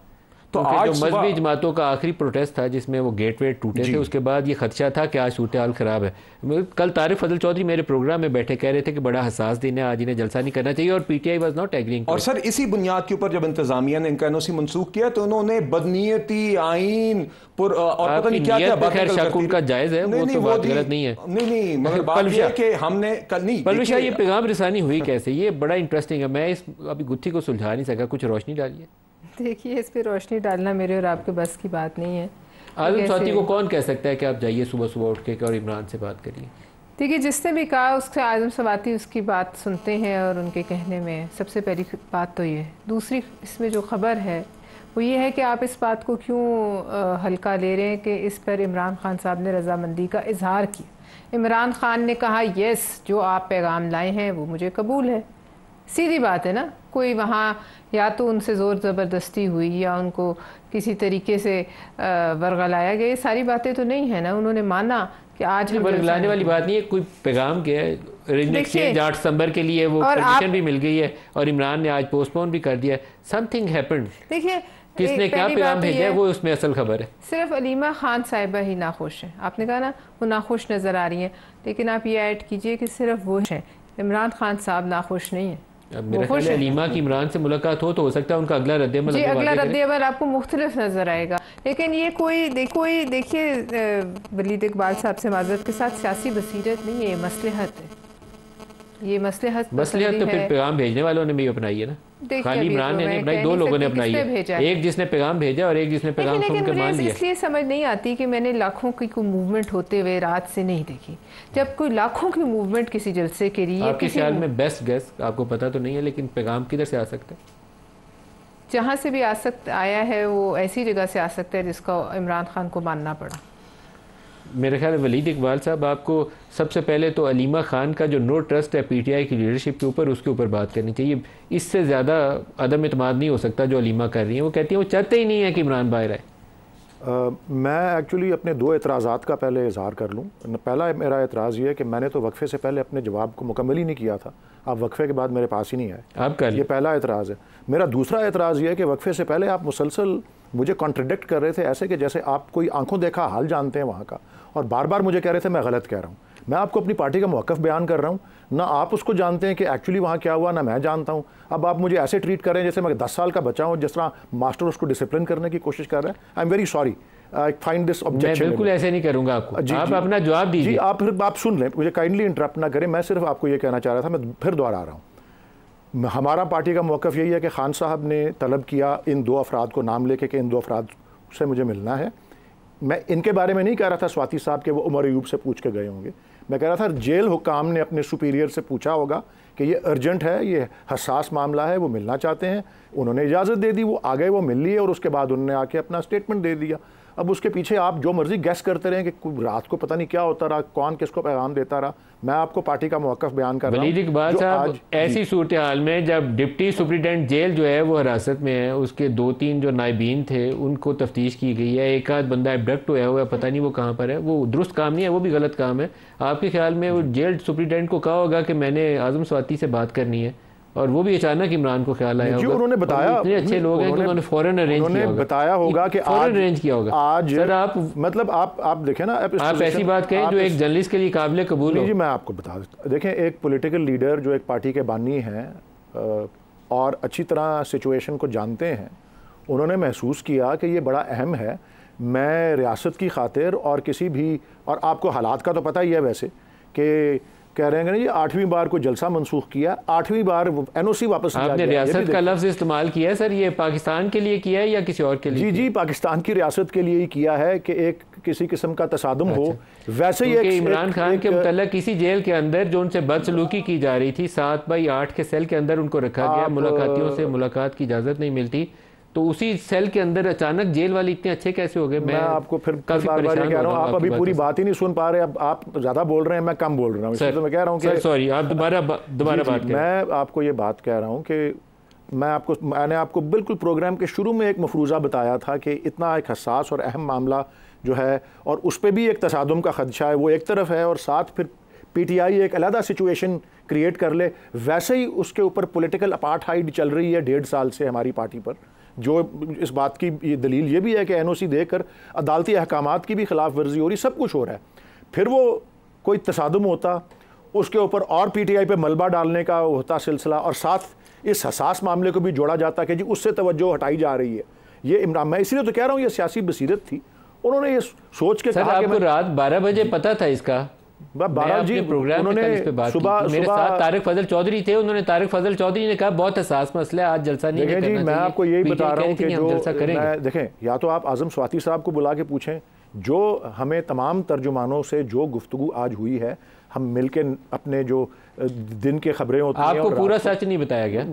तो आज जो मजहबी जमातों का आखिरी प्रोटेस्ट था जिसमें वो गेटवे टूटे थे, उसके बाद ये खदशा था कि आज सूरत हाल खराब है। कल तारिक फजल चौधरी मेरे प्रोग्राम में बैठे कह रहे थे कि बड़ा हसास दिन है, आज इन्हें जलसा नहीं करना चाहिए, और पीटीआई वाज नॉट एग्रीइंग। और सर इसी बुनियाद के ऊपर जब इंतजामिया ने इनका एनओसी मंसूख किया तो उन्होंने बदनीयती आइन और पता नहीं क्या क्या बात का जायज है, वो तो बात गलत नहीं है। नहीं मगर बात ये है कि हमने कल नहीं पलविशा, ये पैगाम रिसानी हुई कैसे, ये बड़ा इंटरेस्टिंग है। मैं इस अभी गुत्थी को सुलझा नहीं सका, कुछ रोशनी डालिए। देखिए, इस पे रोशनी डालना मेरे और आपके बस की बात नहीं है। आजम स्वाति को कौन कह सकता है कि आप जाइए सुबह सुबह उठ के और इमरान से बात करिए? देखिए, जिसने भी कहा उससे आजम स्वाति उसकी बात सुनते हैं और उनके कहने में सबसे पहली बात तो ये है। दूसरी इसमें जो खबर है वो ये है कि आप इस बात को क्यों हल्का ले रहे हैं कि इस पर इमरान खान साहब ने रजामंदी का इजहार किया। इमरान खान ने कहा यस, जो आप पैगाम लाए हैं वो मुझे कबूल है। सीधी बात है ना, कोई वहाँ या तो उनसे ज़ोर ज़बरदस्ती हुई या उनको किसी तरीके से वर्गलाया गया, ये सारी बातें तो नहीं है ना। उन्होंने माना कि आज वर्गलाने वाली बात नहीं है, कोई पैगाम गया है, 8 सितंबर के लिए वो परमिशन भी मिल गई है और इमरान ने आज पोस्टपोन भी कर दिया है। Something happened. देखिए, किसने क्या पैगाम भेजा है वो उसमें असल खबर है। सिर्फ अलीमा खान साहिबा ही नाखुश हैं। आपने कहा ना वो नाखुश नज़र आ रही हैं, लेकिन आप ये ऐड कीजिए कि सिर्फ वो हैं, इमरान खान साहब नाखुश नहीं है। मेरा ख्याल है अलीमा की इमरान से मुलाकात हो तो हो सकता है उनका अगला रद्द-ए-अमल जी, अगला रद्द-ए-अमल आपको मुख्तलिफ नज़र आएगा। लेकिन ये कोई देखिए वलीद इकबाल साहब से माजरत के साथ सियासी बसीरत नहीं है, ये मसलहत है। ये मसलहत तो फिर पैगाम भेजने वालों ने भी अपनाई है ना, खाली इमरान ने अपनाई, दो लोगों ने अपनाई है, एक जिसने पैगाम भेजा और एक जिसने पैगाम सुन के मान लिया। इसलिए समझ नहीं आती कि मैंने लाखों की कोई मूवमेंट होते हुए रात से नहीं देखी। जब कोई लाखों की मूवमेंट किसी जलसे के लिए, आपके ख्याल में बेस्ट गेस, आपको पता तो नहीं है, लेकिन पैगाम किधर से आ सकता है? जहाँ से भी आया है वो ऐसी जगह से आ सकता है जिसका इमरान खान को मानना पड़ा। मेरे ख्याल में वलीद इकबाल साहब, आपको सबसे पहले तो अलीमा खान का जो नो ट्रस्ट है पीटीआई की लीडरशिप के ऊपर, उसके ऊपर बात करनी चाहिए। इससे ज़्यादा अदम इत्मीनान नहीं हो सकता जो अलीमा कर रही है। वो कहती है वो चाहते ही नहीं है कि इमरान बाहर आए। मैं एक्चुअली अपने 2 एतराज़ात का पहले इजहार कर लूँ। पहला मेरा एतराज़ ये है कि मैंने तो वक्फे से पहले अपने जवाब को मुकम्मल ही नहीं किया था, आप वक्फे के बाद मेरे पास ही नहीं आए, आप कर ये पहला एतराज़ है। मेरा दूसरा एतराज़ ये है कि वक्फे से पहले आप मुसलसल मुझे कॉन्ट्रडिक्ट कर रहे थे, ऐसे कि जैसे आप कोई आंखों देखा हाल जानते हैं वहाँ का, और बार बार मुझे कह रहे थे मैं गलत कह रहा हूँ। मैं आपको अपनी पार्टी का मौक़िफ़ बयान कर रहा हूँ। ना आप उसको जानते हैं कि एक्चुअली वहाँ क्या हुआ, ना मैं जानता हूँ। अब आप मुझे ऐसे ट्रीट करें जैसे मैं 10 साल का बच्चा हूँ, जिस तरह मास्टर उसको डिसिप्लिन करने की कोशिश कर रहा है। I am very sorry, I find this objection. बिल्कुल ऐसे नहीं करूंगा आपको, आप अपना जवाब दीजिए। जी आप सुन लें, मुझे काइंडली इंटरप्ट ना करें। मैं सिर्फ आपको ये कहना चाह रहा था, मैं फिर दोहरा रहा हूँ, हमारा पार्टी का मौक़िफ़ यही है कि खान साहब ने तलब किया इन 2 अफराद को नाम लेके कि इन 2 अफराद से मुझे मिलना है। मैं इनके बारे में नहीं कह रहा था स्वाति साहब के वो उमर अयूब से पूछ के गए होंगे, मैं कह रहा था जेल हुकाम ने अपने सुपीरियर से पूछा होगा कि ये अर्जेंट है, ये हसास मामला है, वो मिलना चाहते हैं। उन्होंने इजाज़त दे दी, वो आ गए, वो मिल लिए और उसके बाद उन्होंने आके अपना स्टेटमेंट दे दिया। अब उसके पीछे आप जो मर्जी गैस करते रहें कि रात को पता नहीं क्या होता रहा, कौन किसको पैगाम देता रहा। मैं आपको पार्टी का मौक़िफ़ बयान कर रहा हूं। वलीद इकबाल साहब, ऐसी सूरत हाल में जब डिप्टी सुप्रिटेंडेंट जेल जो है वो हिरासत में है, उसके 2-3 जो नायबीन थे उनको तफ्तीश की गई है, एक आध बंदा एबडक्ट हुआ है, पता नहीं वो कहाँ पर है, वो दुरुस्त काम नहीं है, वो भी गलत काम है। आपके ख्याल में वो जेल सुप्रिटेंडेंट को कहा होगा कि मैंने आज़म स्वाति से बात करनी है, और वो भी अचानक इमरान को ख्याल आया होगा? उन्होंने बताया, इतने अच्छे लोग हैं कि उन्होंने फौरन अरेंज किया होगा, बताया होगा कि फौरन अरेंज किया होगा। आज सर आप मतलब आप देखें ना, आप ऐसी बात कहें जो एक जर्नलिस्ट के लिए काबिल कबूल हो। जी मैं आपको बता देता, देखें एक पॉलिटिकल लीडर जो एक पार्टी के बानी हैं और अच्छी तरह सिचुएशन को जानते हैं, उन्होंने महसूस किया कि ये बड़ा अहम है, मैं रियासत की खातिर और किसी भी, और आपको हालात का तो पता ही है वैसे कि कह रहे हैं कि 8वीं बार को जलसा मनसूख किया, 8वीं बार NOC वापस लिया गया। आपने रियासत का लफ्ज़ इस्तेमाल किया है सर, ये पाकिस्तान के लिए किया है या किसी और के लिए? जी पाकिस्तान की रियासत के लिए ही किया है कि एक किसी किस्म का तसादुम हो। वैसे ही इमरान खान के मुतल्लिक़ किसी जेल के अंदर जो उनसे बदसलूकी की जा रही थी, 7x8 के सेल के अंदर उनको रखा गया, मुलाकातियों से मुलाकात की इजाज़त नहीं मिलती, तो उसी सेल के अंदर अचानक जेल वाले इतने अच्छे कैसे हो गए? मैं आपको फिर काफी बार कह रहा हूँ, आप अभी पूरी बात ही नहीं सुन पा रहे, अब आप ज्यादा बोल रहे हैं, मैं कम बोल रहा हूँ, इसलिए तो मैं कह रहा हूँ कि सॉरी, आप दोबारा बात करें। मैं आपको ये बात कह रहा हूँ कि मैंने आपको बिल्कुल प्रोग्राम के शुरू में एक मफरूज़ा बताया था कि इतना एक हसास और अहम मामला जो है, और उस पर भी एक तसादुम का खदशा है, वो एक तरफ है, और साथ फिर PTI एक अलहदा सिचुएशन क्रिएट कर ले। वैसे ही उसके ऊपर पॉलिटिकल अपार्थाइड चल रही है 1.5 साल से हमारी पार्टी पर, जो इस बात की ये दलील ये भी है कि NOC देकर अदालती अहकामात की भी खिलाफ वर्जी हो रही, सब कुछ हो रहा है। फिर वो कोई तसादुम होता, उसके ऊपर और PTI पे मलबा डालने का होता सिलसिला, और साथ इस हसास मामले को भी जोड़ा जाता कि जी उससे तवज्जो हटाई जा रही है। ये इमरान, मैं इसलिए तो कह रहा हूँ ये सियासी बसीरत थी, उन्होंने ये सोच के कहा कि रात 12 बजे पता था इसका। 12 जी प्रोग्राम में सुबह मेरे साथ तारिक फजल चौधरी थे, उन्होंने तारिक फजल चौधरी ने कहा बहुत हसास मसला है, आज जल्सा नहीं करना चाहिए। मैं आपको यही बता रहा हूँ कि जो देखें, या तो आप आज़म स्वाति साहब को बुला के पूछें, जो हमें तमाम तर्जुमानों से जो गुफ्तगू आज हुई है, हम मिलके अपने जो दिन के खबरें होती हैं, आपको पूरा सच नहीं बताया गया।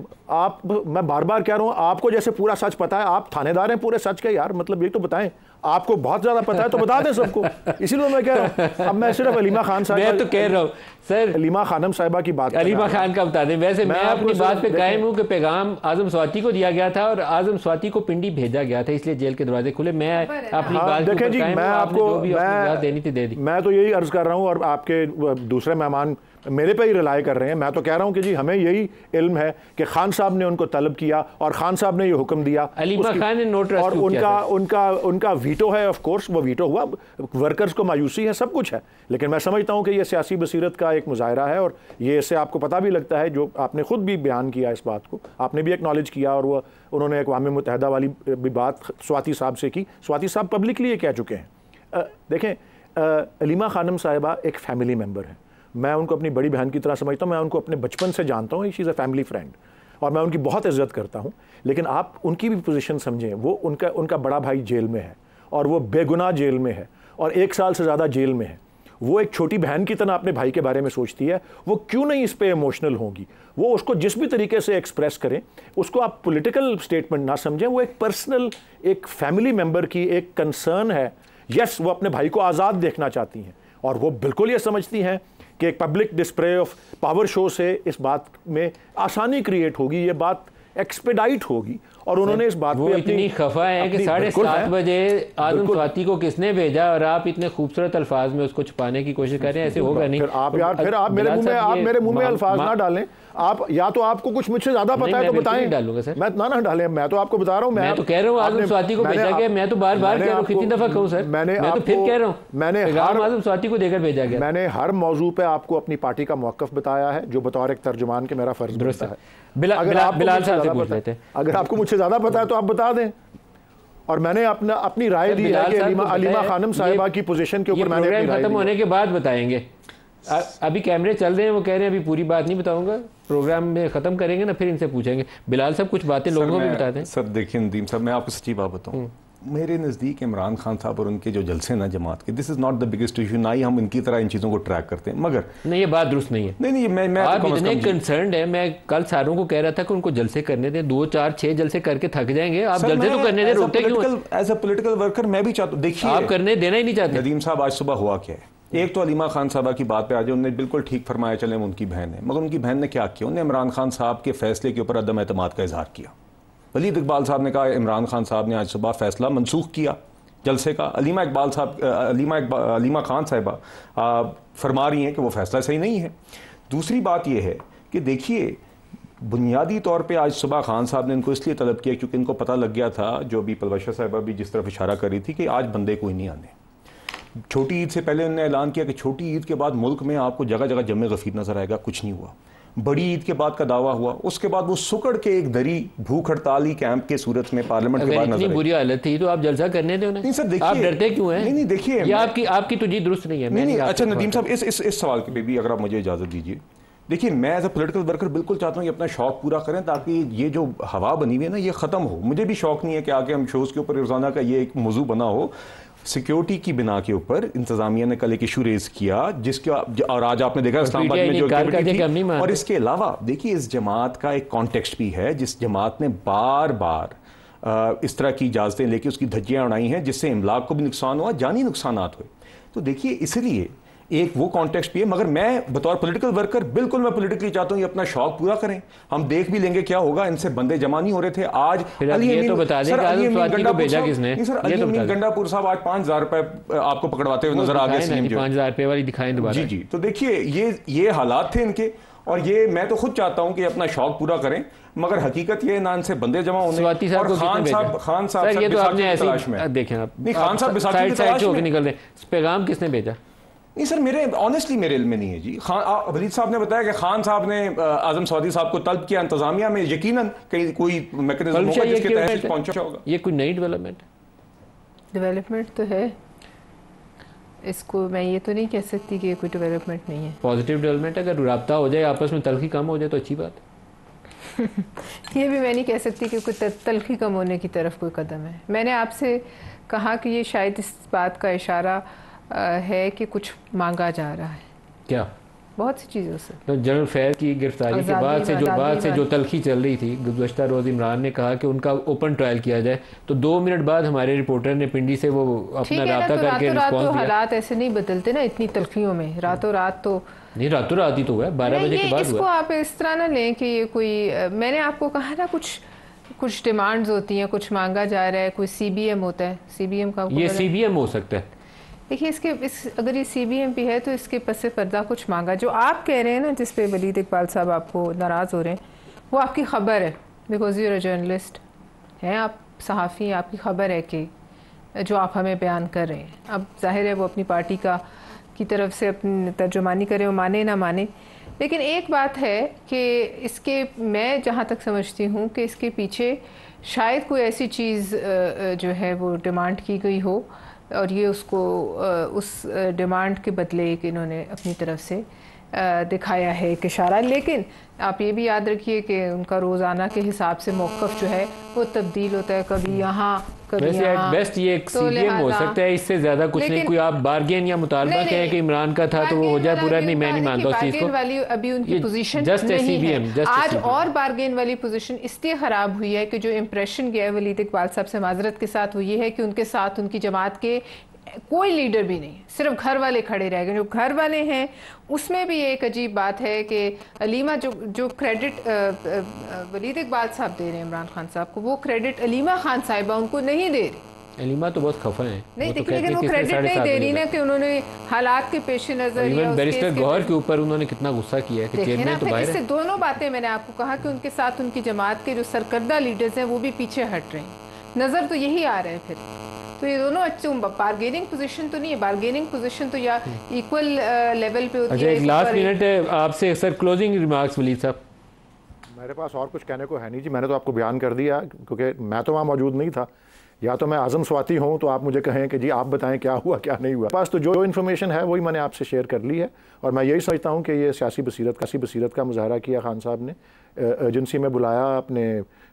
मैं बार बार कह रहा हूँ, आपको जैसे पूरा सच पता है, आप थानेदार हैं पूरे सच के यार, मतलब ये तो बताएं, आपको बहुत ज्यादा पता है तो बता दें सबको, इसीलिए मैं कह रहा हूँ। अब मैं सिर्फ अलीमा खान साहब, मैं तो कह रहा हूँ सर, अलीमा खानम साहिबा की बात, अलीमा खान का बता दें। वैसे मैं अपनी बात पे कायम हूँ कि पैगाम आज़म स्वाति को दिया गया था और आज़म स्वाति को पिंडी भेजा गया था, इसलिए जेल के दरवाजे खुले। मैं अपनी बात देखें जी, मैं आपको देनी थी दे दी। मैं तो यही अर्ज कर रहा हूँ, और आपके दूसरे मेहमान मेरे पे ही रिलाई कर रहे हैं। मैं तो कह रहा हूं कि जी हमें यही इल्म है कि खान साहब ने उनको तलब किया और खान साहब ने ये हुक्म दिया, अलीमा खान ने नोट और उनका वीटो है, ऑफ कोर्स वो वीटो हुआ, वर्कर्स को मायूसी है, सब कुछ है। लेकिन मैं समझता हूं कि ये सियासी बसीरत का एक मुजाहरा है, और ये इससे आपको पता भी लगता है, जो आपने खुद भी बयान किया इस बात को, आपने भी एक्नॉलेज किया, और वो उन्होंने अक़वाम मुत्तहिदा वाली भी बात स्वाति साहब से की। स्वाति साहब पब्लिकली ये कह चुके हैं। देखें, अलीमा खानम साहिबा एक फैमिली मेम्बर है, मैं उनको अपनी बड़ी बहन की तरह समझता हूँ, मैं उनको अपने बचपन से जानता हूँ, she is a family friend, और मैं उनकी बहुत इज्जत करता हूँ। लेकिन आप उनकी भी पोजीशन समझें, वो उनका बड़ा भाई जेल में है, और वो बेगुनाह जेल में है, और 1 साल से ज़्यादा जेल में है। वो एक छोटी बहन की तरह अपने भाई के बारे में सोचती है, वो क्यों नहीं इस पर इमोशनल होगी? वो उसको जिस भी तरीके से एक्सप्रेस करें, उसको आप पॉलिटिकल स्टेटमेंट ना समझें, वो एक पर्सनल, एक फैमिली मेम्बर की एक कंसर्न है। यस, वो अपने भाई को आज़ाद देखना चाहती हैं, और वो बिल्कुल ये समझती हैं कि एक public display of power show से इस बात में आसानी क्रिएट होगी, ये बात एक्सपेडाइट होगी, और उन्होंने इस बात वो इतनी खफा है कि 7:30 बजे आदम स्वाति को किसने भेजा और आप इतने खूबसूरत अल्फाज में उसको छुपाने की कोशिश कर रहे हैं, ऐसे होगा नहीं। फिर आप मेरे मुंह में अल्फाज ना डालें। आप या तो आपको कुछ मुझसे ज्यादा पता है तो बताएं। डालूंगा सर, मैं ना डालें, मैं तो आपको बता रहा हूं। मैं तो कह रहा हूं आदम स्वाति को भेजा गया। मैं तो बार बार कह रहा हूं, कितनी दफा कहूं सर, मैं तो फिर कह रहा हूं मैंने आदम स्वाति को देकर भेजा गया। मैंने हर मौजू पे आपको अपनी पार्टी का मौक़िफ़ बताया है, जो बतौर एक तर्जुमान के मेरा फर्ज बनता है। बिलाल साहब से पूछ लेते हैं, अगर आपको मुझसे ज्यादा पता है तो आप बता दें। और मैंने अपनी राय दी है कि अलीमा खानम साहिबा की पोजीशन के ऊपर मैंने अपनी राय खत्म होने के बाद बताएंगे। अभी कैमरे चल रहे हैं, वो कह रहे हैं अभी पूरी बात नहीं बताऊंगा, प्रोग्राम में खत्म करेंगे ना फिर इनसे पूछेंगे। बिलाल साहब कुछ बातें लोगों को भी बता दें। सर देखिए नदीम साहब, मैं आपको सच्ची बात बताऊं, मेरे नज़दीक इमरान खान साहब और उनके जो जलसे ना जमात के, this is not the biggest issue. ना ही हम इनकी तरह इन चीज़ों को ट्रैक करते हैं, मगर नहीं, ये बात दुरुस्त नहीं है। नहीं, मैं आप इतने कंसर्न्ड है। मैं कल सारों को कह रहा था कि उनको जलसे करने दें, 2, 4, 6 जलसे करके थक जाएंगे। आप जलसे तो करने दें, रोकते क्यों? एज अ पॉलिटिकल वर्कर मैं भी चाहता हूँ, देखिए आप करने देना ही नहीं चाहते। नदीम साहब, आज सुबह हुआ क्या है? एक तो अलीमा खान साहबा की बात पे आ जाए, उन्होंने बिल्कुल ठीक फरमाया, चले उनकी बहन है, मगर उनकी बहन ने क्या किया? उन्होंने इमरान खान साहब के फैसले के ऊपर अदम एतमाद का इजहार किया। वलीद इकबाल साहब ने कहा इमरान खान साहब ने आज सुबह फैसला मनसूख किया जलसे का। अलीमा खान साहिबा फरमा रही हैं कि वो फैसला सही नहीं है। दूसरी बात यह है कि देखिए, बुनियादी तौर पे आज सुबह खान साहब ने इनको इसलिए तलब किया क्योंकि इनको पता लग गया था, जो अभी पलवशा साहिबा भी जिस तरफ इशारा कर रही थी, कि आज बंदे कोई नहीं आने। छोटी ईद से पहले उन्होंने ऐलान किया कि छोटी ईद के बाद मुल्क में आपको जगह जगह जमे गफीर नजर आएगा, कुछ नहीं हुआ। बड़ी ईद के बाद का दावा हुआ, उसके बाद वो सुकड़ के एक दरी भूख हड़ताली कैंप के सूरत में पार्लियामेंट के बाद इतनी बुरी हालत थी तो आप जलसा करने दें। नहीं सर देखिए, आप डरते क्यों हैं? नहीं देखिए, ये आपकी तो जी दुरुस्त नहीं है। नहीं, अच्छा नदीम साहब, इस सवाल के भी अगर आप मुझे इजाजत दीजिए। देखिए, मैं एज अ पॉलिटिकल वर्कर बिल्कुल चाहता हूँ कि अपना शौक पूरा करें, ताकि ये जो हवा बनी हुई है ना, ये खत्म हो। मुझे भी शौक नहीं है कि आगे हम शोज के ऊपर रोजाना का ये एक मौजू बना हो। सिक्योरिटी की बिना के ऊपर इंतजामिया ने कल एक इशू रेज किया, जिसके और आज आपने देखा इस्लामाबाद में जो एक्टिविटी थी। और इसके अलावा देखिए, इस जमात का एक कॉन्टेक्स्ट भी है, जिस जमात ने बार बार इस तरह की इजाजतें लेके उसकी धज्जियां उड़ाई हैं, जिससे इमलाक को भी नुकसान हुआ, जानी नुकसान हुए। तो देखिए, इसलिए एक वो कॉन्टेक्स्ट भी है, मगर मैं बतौर पॉलिटिकल वर्कर बिल्कुल मैं पॉलिटिकली चाहता हूँ कि अपना शौक पूरा करें। हम देख भी लेंगे क्या होगा, इनसे बंदे जमा नहीं हो रहे थे। आज ये तो बता दें कि भेजा किसने? गंडापुर साहब आज 5,000 रुपए आपको पकड़वाते हुए नजर आ गए। 5,000 रुपए वाली दिखाएं दोबारा। जी। तो देखिए, ये हालात थे इनके, और ये मैं तो खुद चाहता हूँ कि अपना शौक पूरा करें, मगर हकीकत ये ना इनसे बंदे जमा होने। और खान साहब ये तो आपने ऐसे देखें, आप खान साहब विसाखी की तलाश में निकल रहे। पैगाम किसने भेजा? नहीं सर, मेरे ऑनेस्टली मेरे इल्म में नहीं है जी। वलीद साहब ने बताया कि खान साहब ने आजम सऊदी साहब को तलब किया इंतजामिया में, यकीनन कहीं कोई मैकेनिज्म होगा जिसके तहत पहुंचा होगा। ये कोई नई डेवलपमेंट तो है, इसको मैं ये तो नहीं कह सकती कि कोई डेवलपमेंट नहीं है। पॉजिटिव डेवलपमेंट, अगर रब्ता हो जाए, आपस में तलखी कम हो जाए तो अच्छी बात है। ये भी मैं नहीं कह सकती कि कोई तलखी कम होने की तरफ कोई कदम है। मैंने आपसे कहा कि ये शायद इस बात का इशारा है कि कुछ मांगा जा रहा है। क्या? बहुत सी चीज़ों से। तो जनरल फैज़ की गिरफ्तारी के बाद से जो तलखी चल रही थी, गुज़श्ता रोज़ इमरान ने कहा कि उनका ओपन ट्रायल किया जाए, तो 2 मिनट बाद हमारे रिपोर्टर ने पिंडी से वो अपना राब्ता करके रिस्पॉन्स दिया। हालात ऐसे नहीं बदलते ना इतनी तलखियों में, रातों रात तो नहीं, रातों रात ही तो हुआ, 12 बजे के बाद हुआ। इसको आप इस तरह ना लें कि ये कोई, मैंने आपको कहा ना, कुछ डिमांड्स होती हैं, कुछ मांगा जा रहा है, कोई CBM होता है। CBM का ये CBM हो सकता है। देखिए, अगर ये CBM भी है तो इसके पसे पर्दा कुछ मांगा। जो आप कह रहे हैं ना, जिस पे वलीद इकबाल साहब आपको नाराज़ हो रहे हैं, वो आपकी ख़बर है, बिकॉज यूर अ जर्नलिस्ट हैं, आप सहाफ़ी, आपकी ख़बर है कि जो आप हमें बयान कर रहे हैं। अब जाहिर है वो अपनी पार्टी की तरफ से अपनी तर्जुमानी करें, वो माने ना माने। लेकिन एक बात है कि इसके, मैं जहाँ तक समझती हूँ कि इसके पीछे शायद कोई ऐसी चीज़ जो है वो डिमांड की गई हो, और ये उसको उस डिमांड के बदले एक इन्होंने अपनी तरफ से दिखाया है एक इशारा। लेकिन आप ये भी याद रखिए कि उनका रोज़ाना के हिसाब से मौक़िफ़ जो है वो तब्दील होता है, कभी यहाँ कभी यहाँ। बेस्ट ये एक CBM हो सकता है, इससे ज़्यादा कुछ नहीं। कोई आप बारगेन या मुतालबा कहें कि इमरान का था तो वो हो जाए पूरा, नहीं, मैं नहीं मानता उस चीज़ को। वाली अभी उनकी पोजीशन नहीं है आज, और बारगेन वाली पोजीशन इसलिए ख़राब हुई है कि जो इम्प्रेशन गया है वलीद इकबाल साहब से माजरत के साथ, वो ये है कि उनके साथ उनकी जमात के कोई लीडर भी नहीं, सिर्फ घर वाले खड़े रह गए। जो घर वाले हैं उसमें भी एक अजीब बात है कि अलीमा जो क्रेडिट वलीद इकबाल साहब दे रहे हैं इमरान खान साहब को, वो क्रेडिट अलीमा खान साहिबा उनको नहीं दे रही। अलीमा तो बहुत खफा है नहीं, लेकिन वो क्रेडिट नहीं दे रही ना कि उन्होंने हालात के पेश नजर बैरिस्टर गौहर के ऊपर उन्होंने कितना गुस्सा किया है कि चेयरमैन तो बाहर है। दोनों बातें मैंने आपको कहा कि उनके साथ उनकी जमात के जो सरकर्दा लीडर्स हैं वो भी पीछे हट रहे हैं, नजर तो यही आ रहा है। फिर तो ये दोनों अच्छे बार्गेनिंग पोजीशन तो नहीं है, बार्गेनिंग पोजीशन तो या इक्वल लेवल पे होती है। अच्छा, एक लास्ट मिनट है आपसे सर, क्लोजिंग रिमार्क्स वलीद साहब। मेरे पास और कुछ कहने को है नहीं जी, मैंने तो आपको बयान कर दिया, क्योंकि मैं तो वहाँ मौजूद नहीं था। या तो मैं आज़म स्वाति हूँ तो आप मुझे कहें कि जी आप बताएं क्या हुआ क्या नहीं हुआ। पास तो जो इन्फॉर्मेशन है वही मैंने आपसे शेयर कर ली है, और मैं यही समझता हूँ कि ये सियासी बसीरत का मुजाहरा किया खान साहब ने। एजेंसी में बुलाया अपने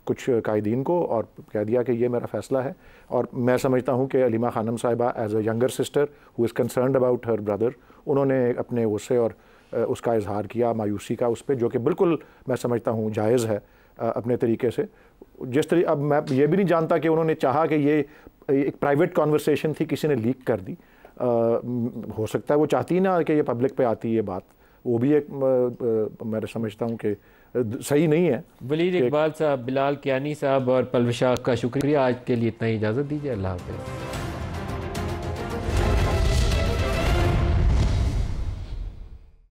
कुछ कायदीन को और कह दिया कि ये मेरा फ़ैसला है, और मैं समझता हूँ कि Alima Khanam Sahiba as a younger sister who is concerned about her brother, उन्होंने अपने गुस्से और उसका इजहार किया, मायूसी का उस पर, जो कि बिल्कुल मैं समझता हूँ जायज़ है अपने तरीके से। जिस तरीके, अब मैं ये भी नहीं जानता कि उन्होंने चाहा कि ये एक प्राइवेट कॉन्वर्सेशन थी, किसी ने लीक कर दी। हो सकता है वो चाहती ना कि ये पब्लिक पे आती ये बात, वो भी एक मैं समझता हूँ कि सही नहीं है। वलीद इकबाल साहब, बिलाल कियानी साहब और परवेश का शुक्रिया। आज के लिए इतना ही, इजाज़त दीजिए। अल्लाह हाफ़िज़।